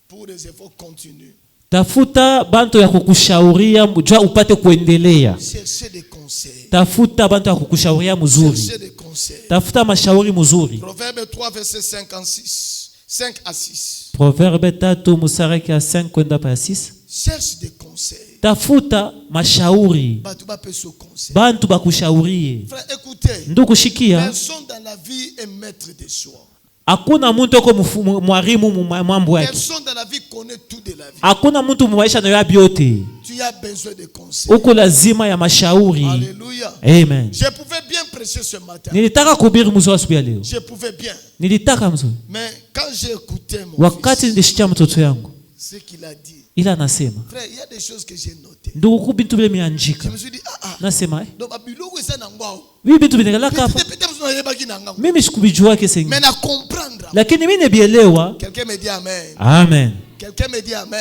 pour des efforts continus. Tafuta bantu ya kukushauria jua upate kuendelea. Cherchez des conseils. Tafuta bantu ya kukushauria mzuri. Cherchez des conseils. Tafuta mashauri mzuri. Proverbe 3 verset 5 à 6. Proverbe 3 mstari ya 5 kwenda pa 6. Cherche des conseils. Tafuta mashauri. Bantu bakushaurie. Frère, écoutez. Ndugu shikia. Personne dans la vie est maître de soi. Hakuna mtu ko mwalimu mambo yake. Personne dans la vie connaît tout de la vie. Hakuna mtu maisha na yote. Tu as besoin de conseils. Uko lazima ya mashauri. Alléluia. Amen. Je pouvais bien prêcher ce matin. Nilitaka kuhubiri mzuri asubuhi ya leo. Je pouvais bien. Nilitaka mzuri. Mais quand j'ai écouté mon wakati nilishikia mtoto yangu, ce qu'il a dit. Ila nasema. Frère, il y a des choses que j'ai notées. Ndugu ku bintu bile mianjika. Je me suis dit nasema donc babiloko esa na ngwao. Bibi bintu binekala hapa. Mimi sikubijua ke sengi. Mais na comprendre. Lakini mimi nebielewa. Quelqu'un me dit amen. Amen. Quelqu'un me dit amen.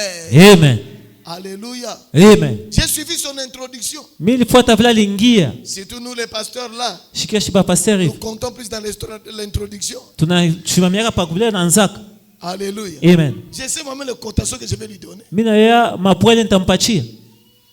Amen. Alléluia. Amen. J'ai suivi son introduction. Mimi nilifuata vile lingia. Surtout nous les pasteurs là. Shikia shiba pasteur. Nous comptons plus dans l'introduction. Tunashimamia pa kubile na nzaka. Alléluia. Amen. Je sais moi-même le cotation que je vais lui donner. Mimi na ya mapwele nitampatia.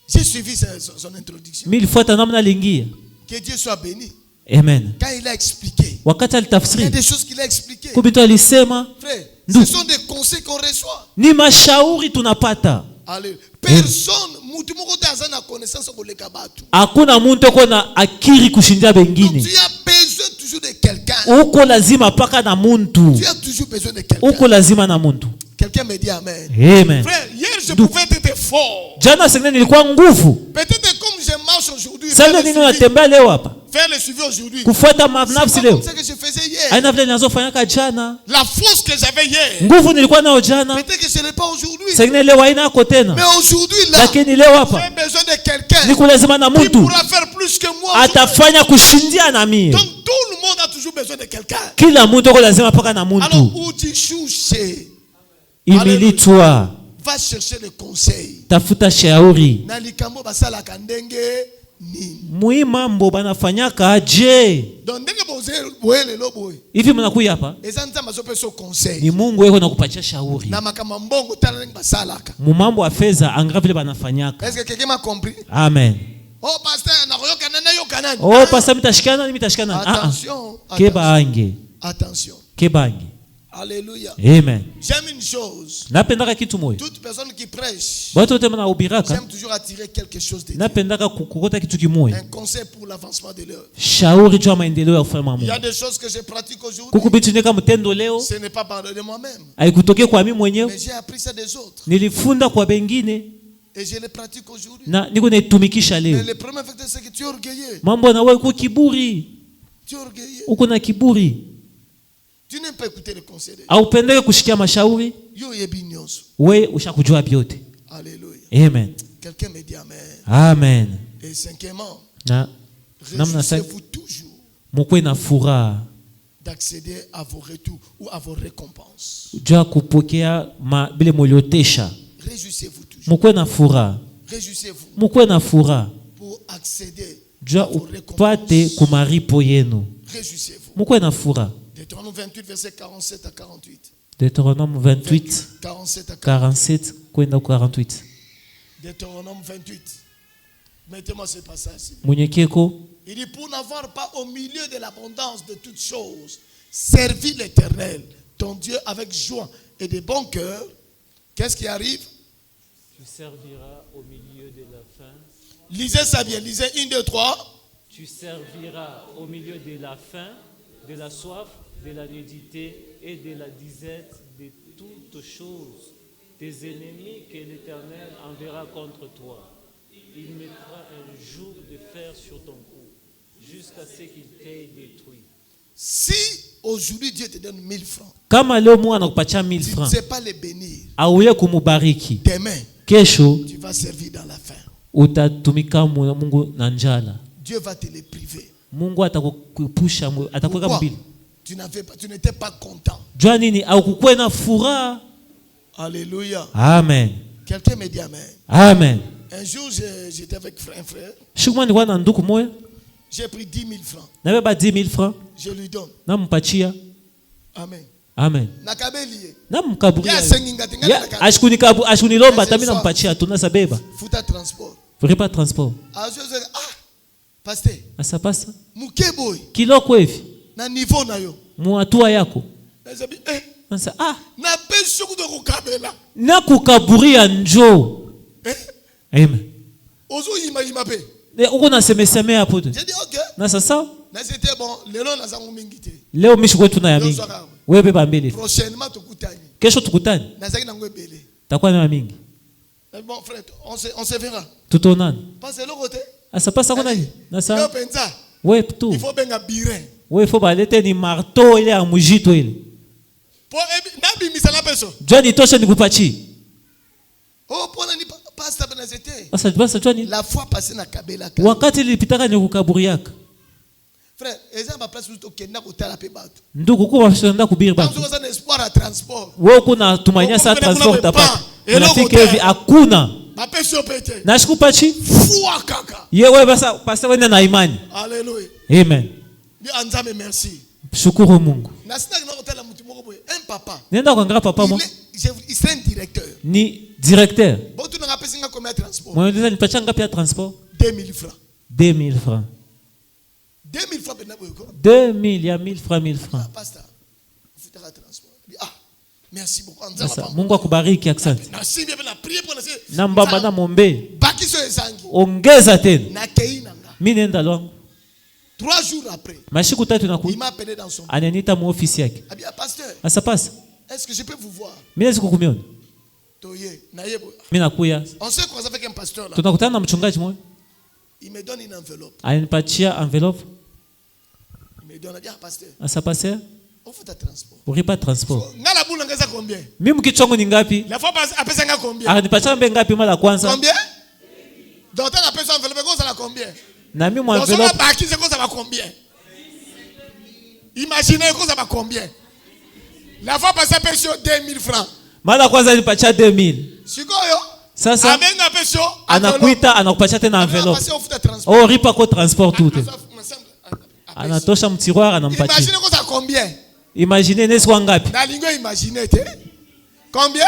J'ai suivi son introduction. Mimi nilifuata namna lingia. Que Dieu soit béni. Amen. Quand il a expliqué. Wakati alitafsiri. Il y a des choses qu'il a expliquées. Kubito alisema. Frère, ce sont des conseils qu'on reçoit. Ni mashauri tunapata. Alléluia. Personne, mutu moko taza na connaissance koleka batu. Hakuna muntu ko na akiri kushindia bengine. Tu as besoin toujours de quelqu'un. Uko lazima paka na muntu. Tu as toujours besoin de quelqu'un. Uko lazima na muntu. Quelqu'un me dit amen. Amen. Frère, hier je pouvais être fort. Jana sengine nilikuwa nguvu. Peut-être comme je marche aujourd'hui. Sasa nini unatembea leo hapa? Faire le suivi aujourd'hui. Kufuata nafsi leo. C'est que je faisais hier. Aina vile ninazofanya jana. La force que j'avais hier. Nguvu nilikuwa nayo jana. Peut-être que je l'ai pas aujourd'hui. Sengine leo haina yako tena. Mais aujourd'hui là. Lakini leo hapa. J'ai besoin de quelqu'un. Niko lazima na mtu. Qui pourra faire plus que moi. Atafanya kushindia na mimi. Donc tout le monde a toujours besoin de quelqu'un. Kila mtu ko lazima paka na mtu. Alors ujishushe. Imilitwa. Va chercher le conseil. Tafuta shauri. Na likambo basala kandenge nini. Muimambo banafanyaka aje. Donc ndenge boele loboe. Hivi mnakuja hapa? Ezanta mazope so conseil. Ni Mungu yeye anakupatia shauri. Na makama mbongo tala ndenge basalaka. Mumambo ya fedha anga vile banafanyaka. Est-ce que quelqu'un m'a compris? Amen. Oh pasteur na koyoka nana yoka nani? Oh pasteur mitashikana. Attention. Kebange. Attention. Kebange. Alléluia. Amen. J'aime une chose. Napendaka kitu moyo. Toute personne qui prêche. Watu wote mnahubiraka. J'aime toujours attirer quelque chose de Dieu. Napendaka kukota kitu kimoyo. Un conseil pour l'avancement de l'œuvre. Shauri juu ya maendeleo ya ufalme wa Mungu. Il y a des choses que je pratique aujourd'hui. Kukubituneka mtendo leo. Ce n'est pas par de moi-même. Haikutokea kwa mimi mwenyewe. Mais j'ai appris ça des autres. Nilifunda kwa bengine. Et je le pratique aujourd'hui. Na niko naitumikisha leo. Mais le premier facteur c'est que tu es orgueilleux. Mambo na wewe uko kiburi. Tu es orgueilleux. Uko na kiburi. Tu n'aimes pas écouter les conseils. Haupendeke kushikia mashauri. Yo yebinyos. Wewe ushakujua vyote. Alléluia. Amen. Quelqu'un me dit amen. Amen. Et cinquièmement, réjouissez-vous toujours mukwe na furaha d'accéder à vos retours ou à vos récompenses. Jua kupokea bile moliotesha. Réjouissez-vous toujours. Mukwe na furaha. Réjouissez-vous. Mukwe na furaha. Pour accéder Jua upate kumaripo yenu. Réjouissez-vous. Mukwe na furaha. Deutéronome 28 verset 47 à 48. Deutéronome 28 47 kwenda 48. Deutéronome 28. Mettez-moi ce passage. Munyekeko. Il dit pour n'avoir pas au milieu de l'abondance de toutes choses servi l'Éternel, ton Dieu avec joie et de bon cœur. Qu'est-ce qui arrive? Tu serviras au milieu de la faim. Lisez ça bien, lisez 1, 2, 3. Tu serviras au milieu de la faim, de la soif, de la nudité et de la disette de toutes choses. Tes ennemis que l'Éternel enverra contre toi. Il mettra un jour de fer sur ton cou, jusqu'à ce qu'il t'ait détruit. Si aujourd'hui Dieu te donne 1000 francs, kama leo Mungu anakupatia 1000 francs, tu ne sais pas les bénir. Auye kumubariki. Demain, kesho tu vas servir dans la faim. Utatumika Mungu na njala. Dieu va te les priver. Mungu atakupusha, atakuweka mbili. Tu n'étais pas content. Jua nini au kukuwe na furaha. Alléluia. Amen. Quelqu'un me dit amen. Amen. Un jour j'étais avec un frère. J'ai pris 10 000 francs. Nabeba 10 000 francs. Je lui donne. Nampatia. Amen. Amen. Nakabeli. Namkaburia. Ya senginga tingana. Ashkunilomba tamina mpatia tunasabeba. Futa transport. Vripa transport. Pasteur. Asapasa. Mukeboy. Kiloko hivi. Na niveau na yo. Muatua yako. Nazabi Nasa na peso kudo kukabela. Na kukaburia njo. Amen. Ozo ima pe. Uko na semeseme hapo tu. J'ai dit OK. Na sasa? Na c'était bon, lelo na zangu mingi te. Leo mishiko tuna ya mingi. Wewe beba mbele. Prochainement tukutani. Kesho tukutani. Na zaki na ngwebele. Takuwa na mingi. Bon frère, on se verra. Tutonana. Passe le côté. Asapasa kuna nini? Na sasa? Leo penza. Wewe tu. Il faut benga birin. Wewe faut balete ni marteau ile ya mujito ile. Po nabi misala peso. Jwani tosha nikupachi. Oh pona ni pastor benazete. Basa jwani. La fois passée na kabela. Wakati nilipitaka nikukaburiaka. Frère, eza ba place où kenda kutala pe batu. Ndugu kwa washenda kubiri batu. Tanzo za espoir à transport. Wewe kuna tumainia sa transport tapata. Unafika hivi hakuna. Mapeso pete. Na shikupachi? Fua kaka. Yewe basa pastor wende na imani. Alléluia. Amen. Bi anzame merci. Shukuru Mungu. Na sina na kutala mtu moko boy. Un papa. Nenda kuangalia papa mo. Il est un directeur. Ni directeur. Bon tu n'as pas singa combien de transport? Moi ndio nipatia ngapi ya transport? 2000 francs. 2000 francs. 2000 francs bena boyko. 2000 ya 1000 francs 1000 francs. Pasteur. Futaka transport. Merci beaucoup. Anzama. Mungu akubariki asante. Na simbe na prier pour nasi. Na mbamba na mombe. Baki so ezangi. Ongeza tena. Na keinanga. Mimi nenda lwangu. 3 jours après. Mashiku tatu na Il m'a appelé dans son. Ananita mu office yake. Abia pasteur. Asapasa. Est-ce que je peux vous voir? Mimi naweza kukumiona. Toye, na yebo. Mimi nakuya. On sait quoi ça fait qu'un pasteur là. Tunakutana na mchungaji mmoja. Il me donne une enveloppe. Ananipatia envelope. Il me donne à pasteur. Asapasa. On fait ta transport. Uripa transport. Ngala bula ngeza combien? Mimi mkichongo ni ngapi? La fois apesa nga combien? Ananipatia mbe ngapi mara kwanza? Combien? Donc tu as pesa enveloppe ko ça la combien? Na mimi mu enveloppe. Donc envelope. ça baki c'est ko ça va combien? Imaginez ko ça va combien? La fois passée peso 2000 francs. Mara kwanza alinipatia 2000. Sikoyo? Sasa amenga peso anakuita anakupatia tena envelope. Oh ripa ko transport tout. Anatosha mtiroir anampatia. Imaginez ko ça combien? Imaginez nesi kwa ngapi? Na lingo imaginer te. Combien?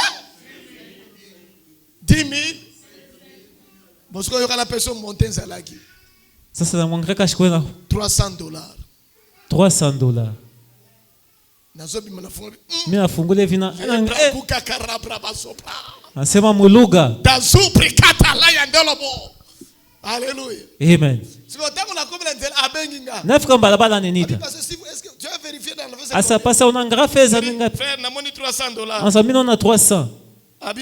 10 000. Bosko yoka na peso monter zalaki. Sasa na mwangreka shikwena $300. $300. Nazobi mnafunguli. Mimi nafungule vina. Kuka karabra basopra. Nasema muluga. Dazupri katala ya ndolobo. Alléluia. Amen. Siko tangu na komela nzela abenginga. Nafika mbalabala nenita. Est-ce que tu as vérifié dans le verset? Asa pasa unangara feza ngapi? Frère, na moni $300. Asa mimi naona 300. Abi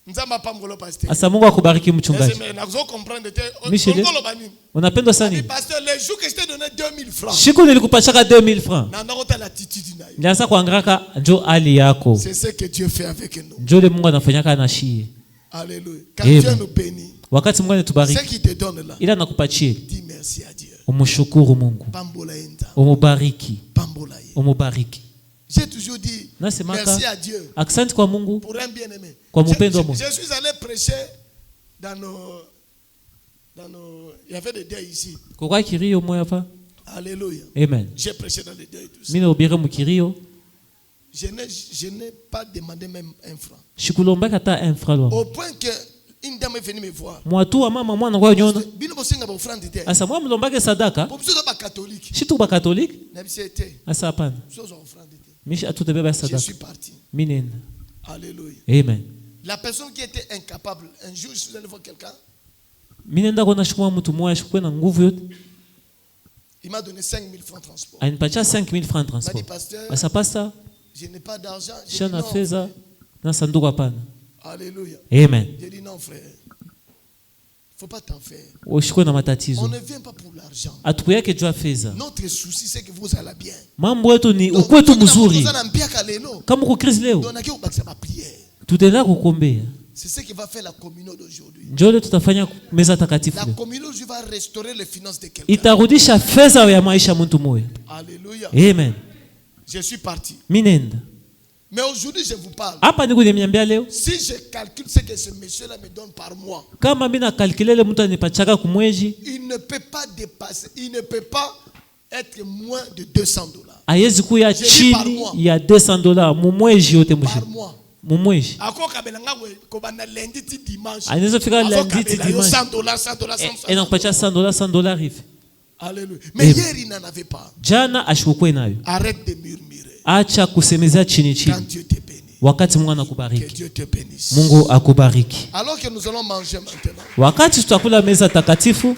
nzamba pamgolo pasteur. Asa Mungu akubariki mchungaji. Mais nazo comprendre te. Ngolo bani. Unapendwa sana nini? Pasteur, le jour que je t'ai donné 2000 francs. Siku nilikupachaka 2000 francs. Na ndakota l'attitude nayo. Ndianza kuangaraka njo ali yako. C'est ce que Dieu fait avec nous. Njo le Mungu anafanyaka na shie. Alléluia. Quand Dieu nous bénit. Wakati Mungu anatubariki. Ce qui te donne là. Ila nakupachie. Dis merci à Dieu. Umshukuru Mungu. Pambola enda. Umubariki. Pambola. Umubariki. J'ai toujours dit merci à Dieu. Asante kwa Mungu. Pour un bien-aimé. Kwa mpendo wa Mungu. Je suis allé prêcher dans nos il y avait des deuils ici. Kwa kirio moya hapa. Alléluia. Amen. J'ai prêché dans les deuils tous. Mimi nahubiri mkirio. Je n'ai pas demandé même un franc. Shikulomba kata un franc. Au point que une dame est venue me voir. Mwatu wa mama mwana kwa nyona. Bino bosenga ba offrande te. Asa mwa mlombake sadaka. Popso ba catholique. Shitu ba catholique? Na bisete. Asa hapana. Sozo offrande te. Mishi atutebeba sadaka. Je suis parti. Minenda. Alléluia. Amen. La personne qui était incapable, un jour je suis allé voir quelqu'un. Minenda kona shukuma mtu moya shukwe na nguvu yote. Il m'a donné 5000 francs de transport. Anipatia 5000 francs de transport. M'a dit pasteur. Asa pasta. Je n'ai pas d'argent. Shana feza na sanduku hapana. Alléluia. Amen. J'ai dit non frère. Faut pas t'en faire. Ushikwe na matatizo. On ne vient pas pour l'argent. Atukuyake jua feza. Notre souci c'est que vous allez bien. Mambo yetu ni ukwetu mzuri. Kama uko Kristo leo. Tutaenda kukuombea. C'est ce qui va faire la communion d'aujourd'hui. Njoo tutafanya meza takatifu. La communion va restaurer les finances de quelqu'un. Itarudisha fedha ya maisha mtu moyo. Alléluia. Amen. Je suis parti. Minenda. Mais aujourd'hui je vous parle. Hapa niko niambia leo. Si je calcule ce que ce monsieur là me donne par mois. Kama mimi na calculer le mtu anipachaka kumwezi. Il ne peut pas dépasser, il ne peut pas être moins de $200. Ayezi kuya chini ya $200 mumweji yote mwisho. Mumweji. Anaweza fika lundi ti dimanche. Et donc pacha $100 hivi. Alléluia. Mais hier il n'en avait pas. Jana ashukwe nayo. Arrête de murmurer. Acha kusemeza chini chini. Quand Dieu te bénit. Wakati Mungu Que anakubariki. Dieu te bénisse. Mungu akubariki. Alors que nous allons manger maintenant. Wakati tutakula meza takatifu.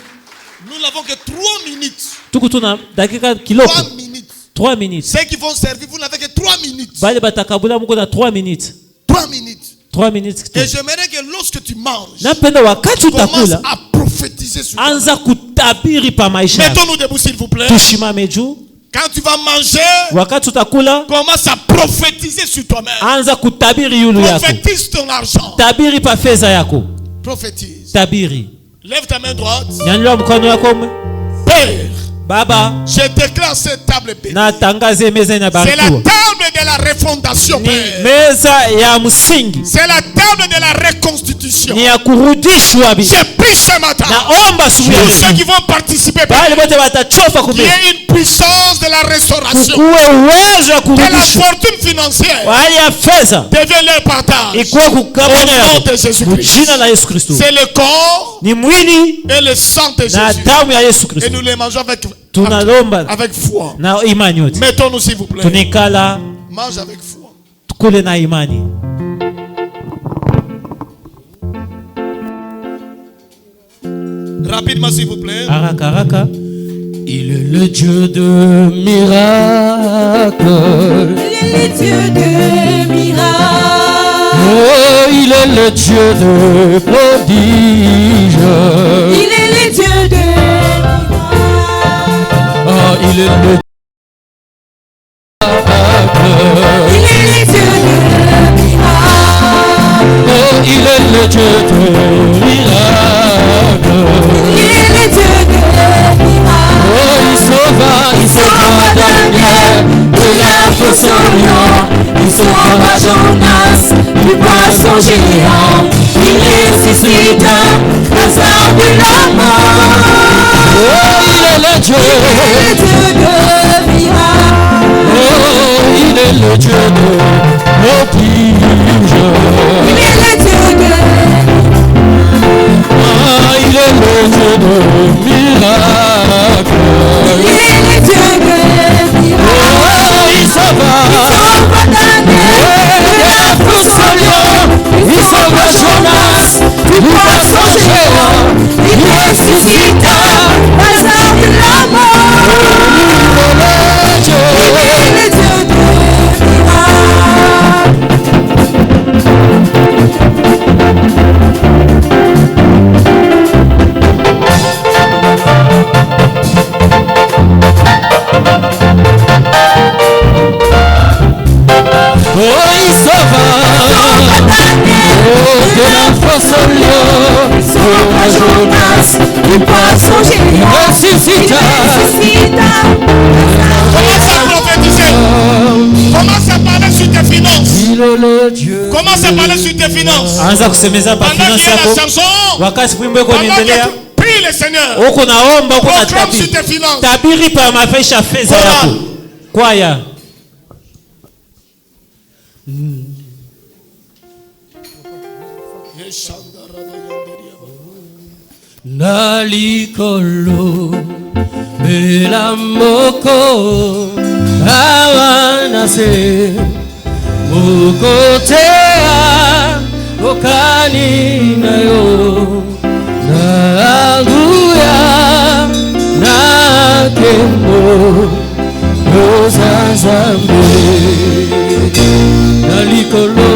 Nous n'avons que 3 minutes. Tuko tuna dakika kiloko. 3 minutes. 3 minutes. Ceux qui vont servir, vous n'avez que 3 minutes. Bale batakabula muko na 3 minutes. 3 minutes. 3 minutes. Et j'aimerais que lorsque tu manges, napenda wakati utakula à prophétiser sur toi. anza kutabiri pa maisha. Mettons-nous debout s'il vous plaît. Tushimame juu. Quand tu vas manger, wakati utakula commence à prophétiser sur toi-même. Anza kutabiri yulu yako. Prophétise ton argent. Tabiri pa fedha yako. Prophétise. Tabiri. Lève ta main droite. Nyanyua mkono wako. Père, Baba, je déclare cette table bénie. C'est la table de la refondation, Père. C'est la table de la reconstitution. Je prie ce matin. Tous ceux qui vont participer, qu'il y ait une puissance de la restauration. Que la fortune financière devienne leur partage. Au nom de Jésus-Christ. C'est le corps et le sang de Jésus. Et nous les mangeons avec foi. Mettons-nous s'il vous plaît. Mange avec foi. Rapidement s'il vous plaît. Il est le Dieu de miracles. Il est le Dieu de miracles. Oh, il est le Dieu de prodiges. Il est le Dieu de miracles. Oh, il est le il est le Dieu de miracles. Il est le Dieu de miracles. Oh, il sauva Daniel de la fosse au lion. Il sauva Jonas du poisson géant. Il ressuscita Lazare de la mort. Oh, il est le Dieu de miracles. Oh, il est le Dieu de prodiges. Il est le Dieu de il est le Dieu de miracles. Il est le Dieu de miracles. Oh, il sauva Daniel de la fosse au lion. Il sauva Jonas du poisson géant. Il ressuscita Lazare de la mort. Il est le Dieu de oh, il sauva de la fosse au lion. Il sauva Jonas du poisson géant. Il ressuscita. Commence à prophétiser. Commence à parler sur tes finances. Il est le Dieu. Commence à parler sur tes finances. Pendant qu'il y a la chanson, pendant que tu pries le Seigneur, proclame sur tes finances. Tabiri pa maisha fedha yako. Kwaya. Nalikolo belamoko awanase mukotea okaninayo naguya nakemo rozazambe nalikolo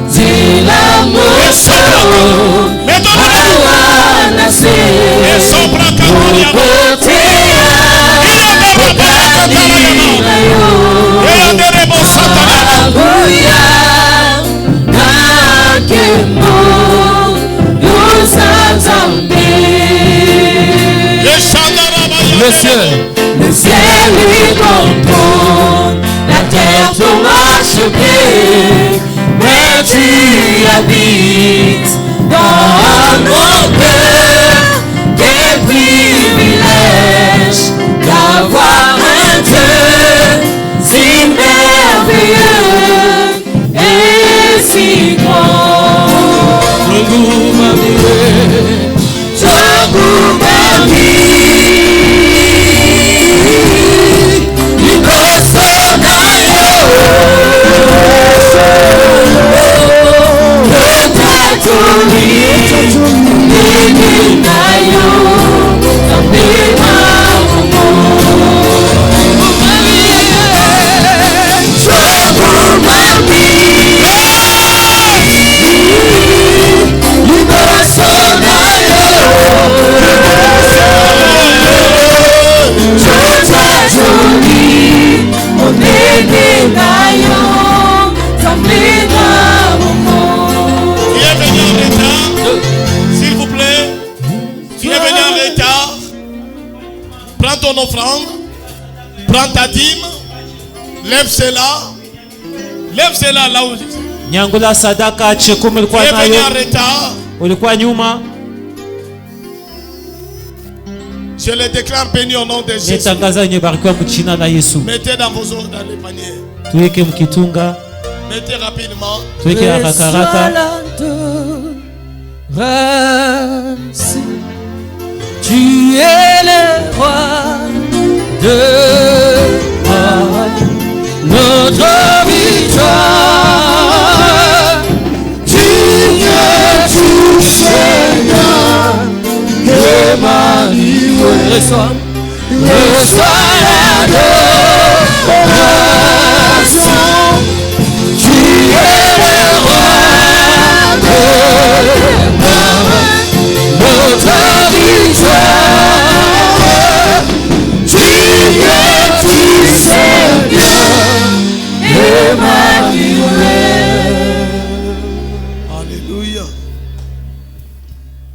Zela moso awanase mukotea okaninayo naguya nakemo rozazambe. Le ciel lui comprend, la terre tombe à choquer, mais tu habites dans nos cœurs. Quel ton offrande. Prends ta dîme. Lève cela. Lève cela là où tu es. Nyangula sadaka chekumi ulikuwa Tu es venu en nayo. retard. Ulikuwa nyuma. Je le déclare béni au nom de Jésus. Nitangaza imebarikiwa mchina la Yesu. Mettez dans vos eaux dans les paniers. Tuweke mkitunga. Mettez rapidement. Tuweke haraka haraka. Tu es le roi de notre victoire. Tu es tout Seigneur, Emmanuel. Reçois l'adoration. Tu es le roi de notre victoire. Tu es tout Seigneur, Emmanuel. Alléluia.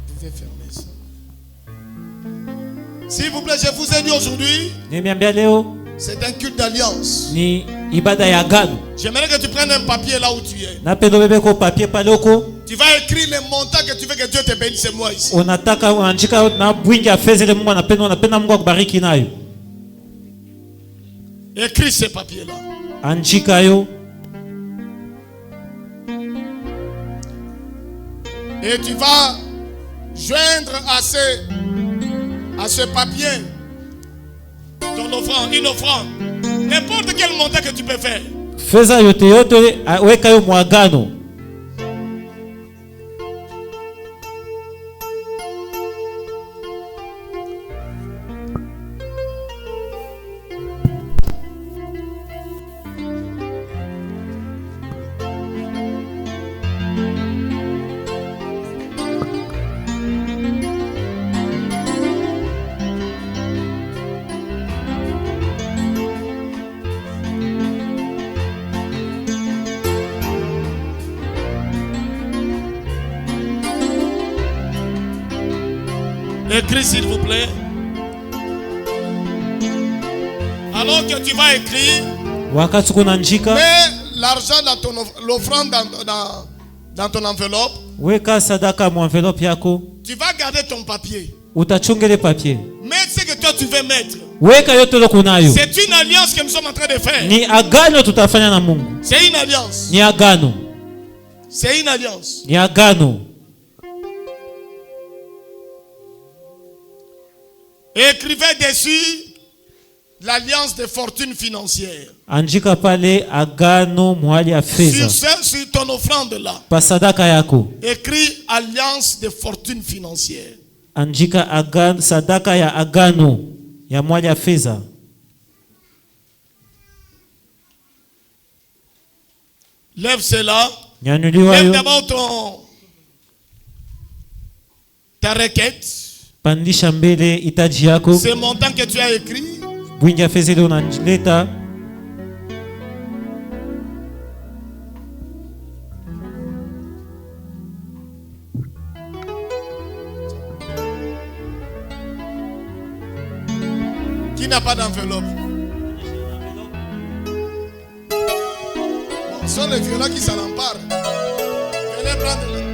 Vous pouvez fermer ça. S'il vous plaît, je vous ai dit aujourd'hui, Nimeambia leo c'est un culte d'alliance. ni ibada ya agano. J'aimerais que tu prennes un papier là où tu es. Napenda ubebe kwa papier pale huko. Tu vas écrire les montants que tu veux que Dieu te bénisse, moi ici. Unataka unaandika na bwingi ya fedha ile Mungu anapenda Mungu akubariki nayo. Écris ces papiers là. Andika yo. Et tu vas joindre à ce papier ton offrande, une offrande. N'importe quel montant que tu peux faire. Fedha yote weka yo mwagano. Écris s'il vous plaît. Alors que tu vas écrire, Wakati kunaandika, mets l'argent dans l'offrande dans ton enveloppe. weka sadaka mu envelope yako. Tu vas garder ton papier. Utachunga ile papier. Mets ce que toi tu veux mettre. Weka yote lo kunayo. C'est une alliance que nous sommes en train de faire. Ni agano tutafanya na Mungu. C'est une alliance. Ni agano. C'est une alliance. Ni agano. Écrivez dessus l'alliance de fortune financière. Andika pale agano mwali ya fedha. Sur ton offrande là. Pa sadaka yako. Écris alliance de fortune financière. Andika agano, sadaka ya agano ya mwali ya fedha. Lève cela. Nyanyuliwa Lève yo. d'abord ta requête. Pandisha mbele itaji yako. Ce montant que tu as écrit. Bwingi ya fedha ile unaleta. Qui n'a pas d'enveloppe? Ce sont les violents qui s'en emparent. Venez prendre-le.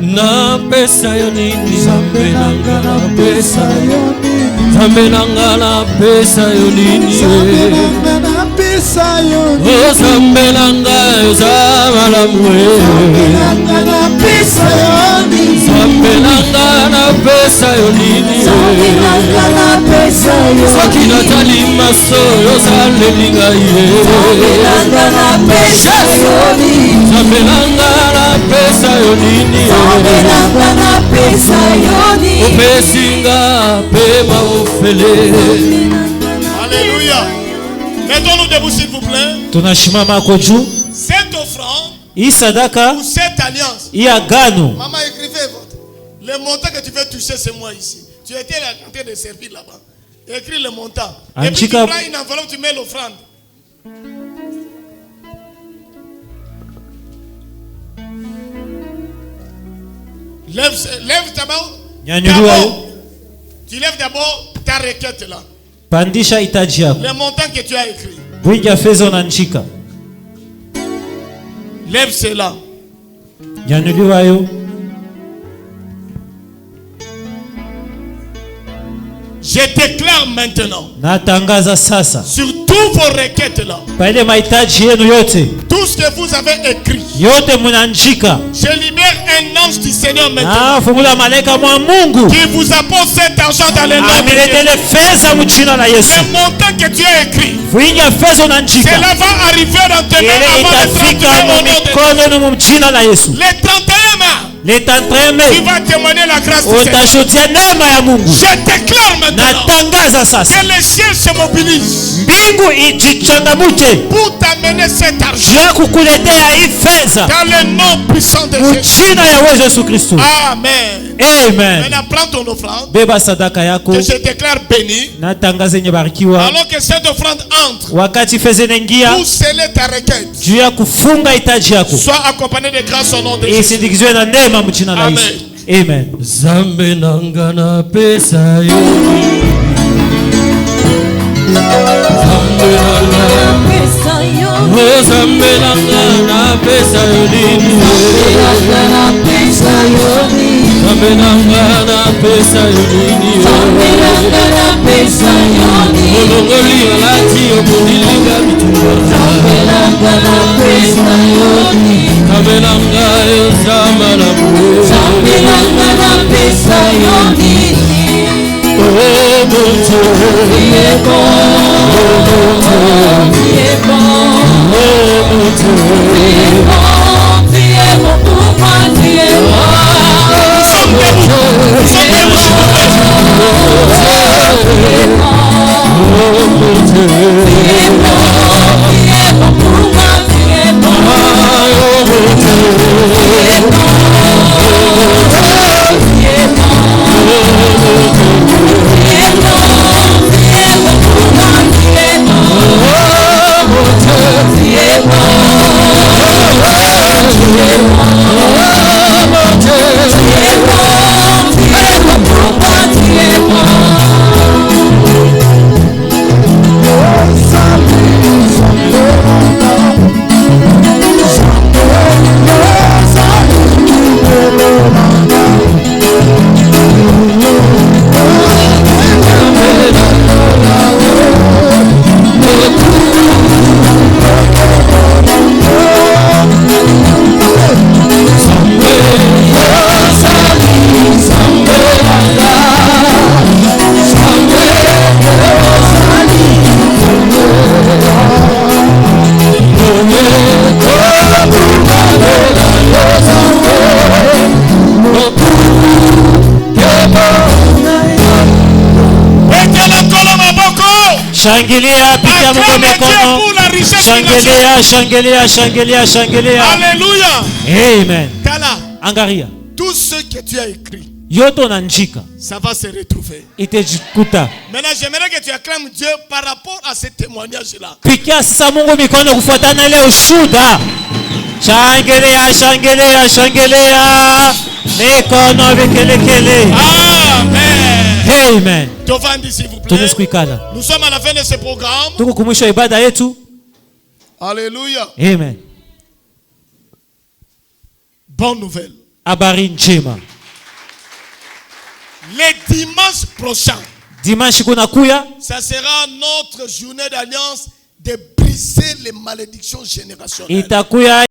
Na pesa yo nini Zambe nanga na pesa yo nini Zambe nanga na pesa yo nini Zambe nanga na pesa yo nini O Zambe nanga yo zamalamu Zambe nanga na pesa yo nini Zambe nanga na pesa yo nini Zambe nanga na pesa yo nini Soki natali maso yo zalelinga ye Zambe nanga na pesa yo nini Zambe nanga na pesa yo nini Alléluia. Mettons-nous debout s'il vous plaît. Tunashimama hapo juu. Cette offrande Hii sadaka, ou cette alliance. hii agano. Maman, écrivez votre. Le montant que tu veux toucher, c'est moi ici. Tu étais en train de servir là-bas. Écris le montant. Et puis tu prends une enveloppe, tu mets l'offrande. Lève d'abord. Tu lèves d'abord ta requête là. Pandisha hitaji yako. Le montant que tu as écrit. Wingi fedha unaandika. Lève cela. Nyanyuliwa yo. Je déclare maintenant natangaza sasa sur tous vos requêtes là, pale mahitaji yenu yote, tout ce que vous avez écrit, yote mnaandika, je libère un ange du Seigneur maintenant, fungula malaika mwa Mungu qui vous apporte cet argent dans le nom de Jésus. ameletele fedha mjina la Yesu. Le montant que tu as écrit, wingi fedha unaandika, cela va arriver dans tes mains avant le 31 au nom de Jésus. Le 31 mai, tu vas témoigner la grâce de Dieu. Je déclare maintenant que les cieux se mobilisent pour t'amener cet argent dans le nom puissant de Jésus. Amen. Maintenant prends ton offrande que je déclare béni. Alors que cette offrande entre pour sceller ta requête, sois accompagné de grâce au nom de Jésus. Amen. Amen. Zambe nangana pesa yo. Zambe nangana pesa yo. Oh zambe nangana pesa yo dini. Zambe nangana pesa yo dini. Zambe nangana pesa yo dini. Zambe nangana pesa yo dini. Olongoli alati obudilinga bitumba. Zambe nangana pesa yo dini. Zambe nangana yo zamana bu. Zambe nangana pesa yo dini. Oh mon Dieu, il est bon. Oh mon Dieu, il est bon. Oh mon Dieu, il est bon. Tu es bon pour moi, tu es bon. Oh mon Dieu, tu es bon. Oh mon Dieu, tu es bon. Tu es bon pour moi, tu es bon. Oh mon Dieu, tu es bon. Shangilia, piga Mungu mikono. Shangilia, shangilia, shangilia, shangilia. Alléluia. Amen. Kala. Angaria. Tout ce que tu as écrit, yoto nanjika, ça va se retrouver. Itajikuta. Maintenant, j'aimerais que tu acclames Dieu par rapport à ce témoignage-là. Piga sasa Mungu mikono kufuatana leo ushuhuda. Shangilia, shangilia, shangilia. Mikono vikelekele. Amen. Amen. S'il vous plaît. Nous sommes à la fin de ce programme. Alléluia. Amen. Bonne nouvelle. Le dimanche prochain, ça sera notre journée d'alliance de briser les malédictions générationnelles.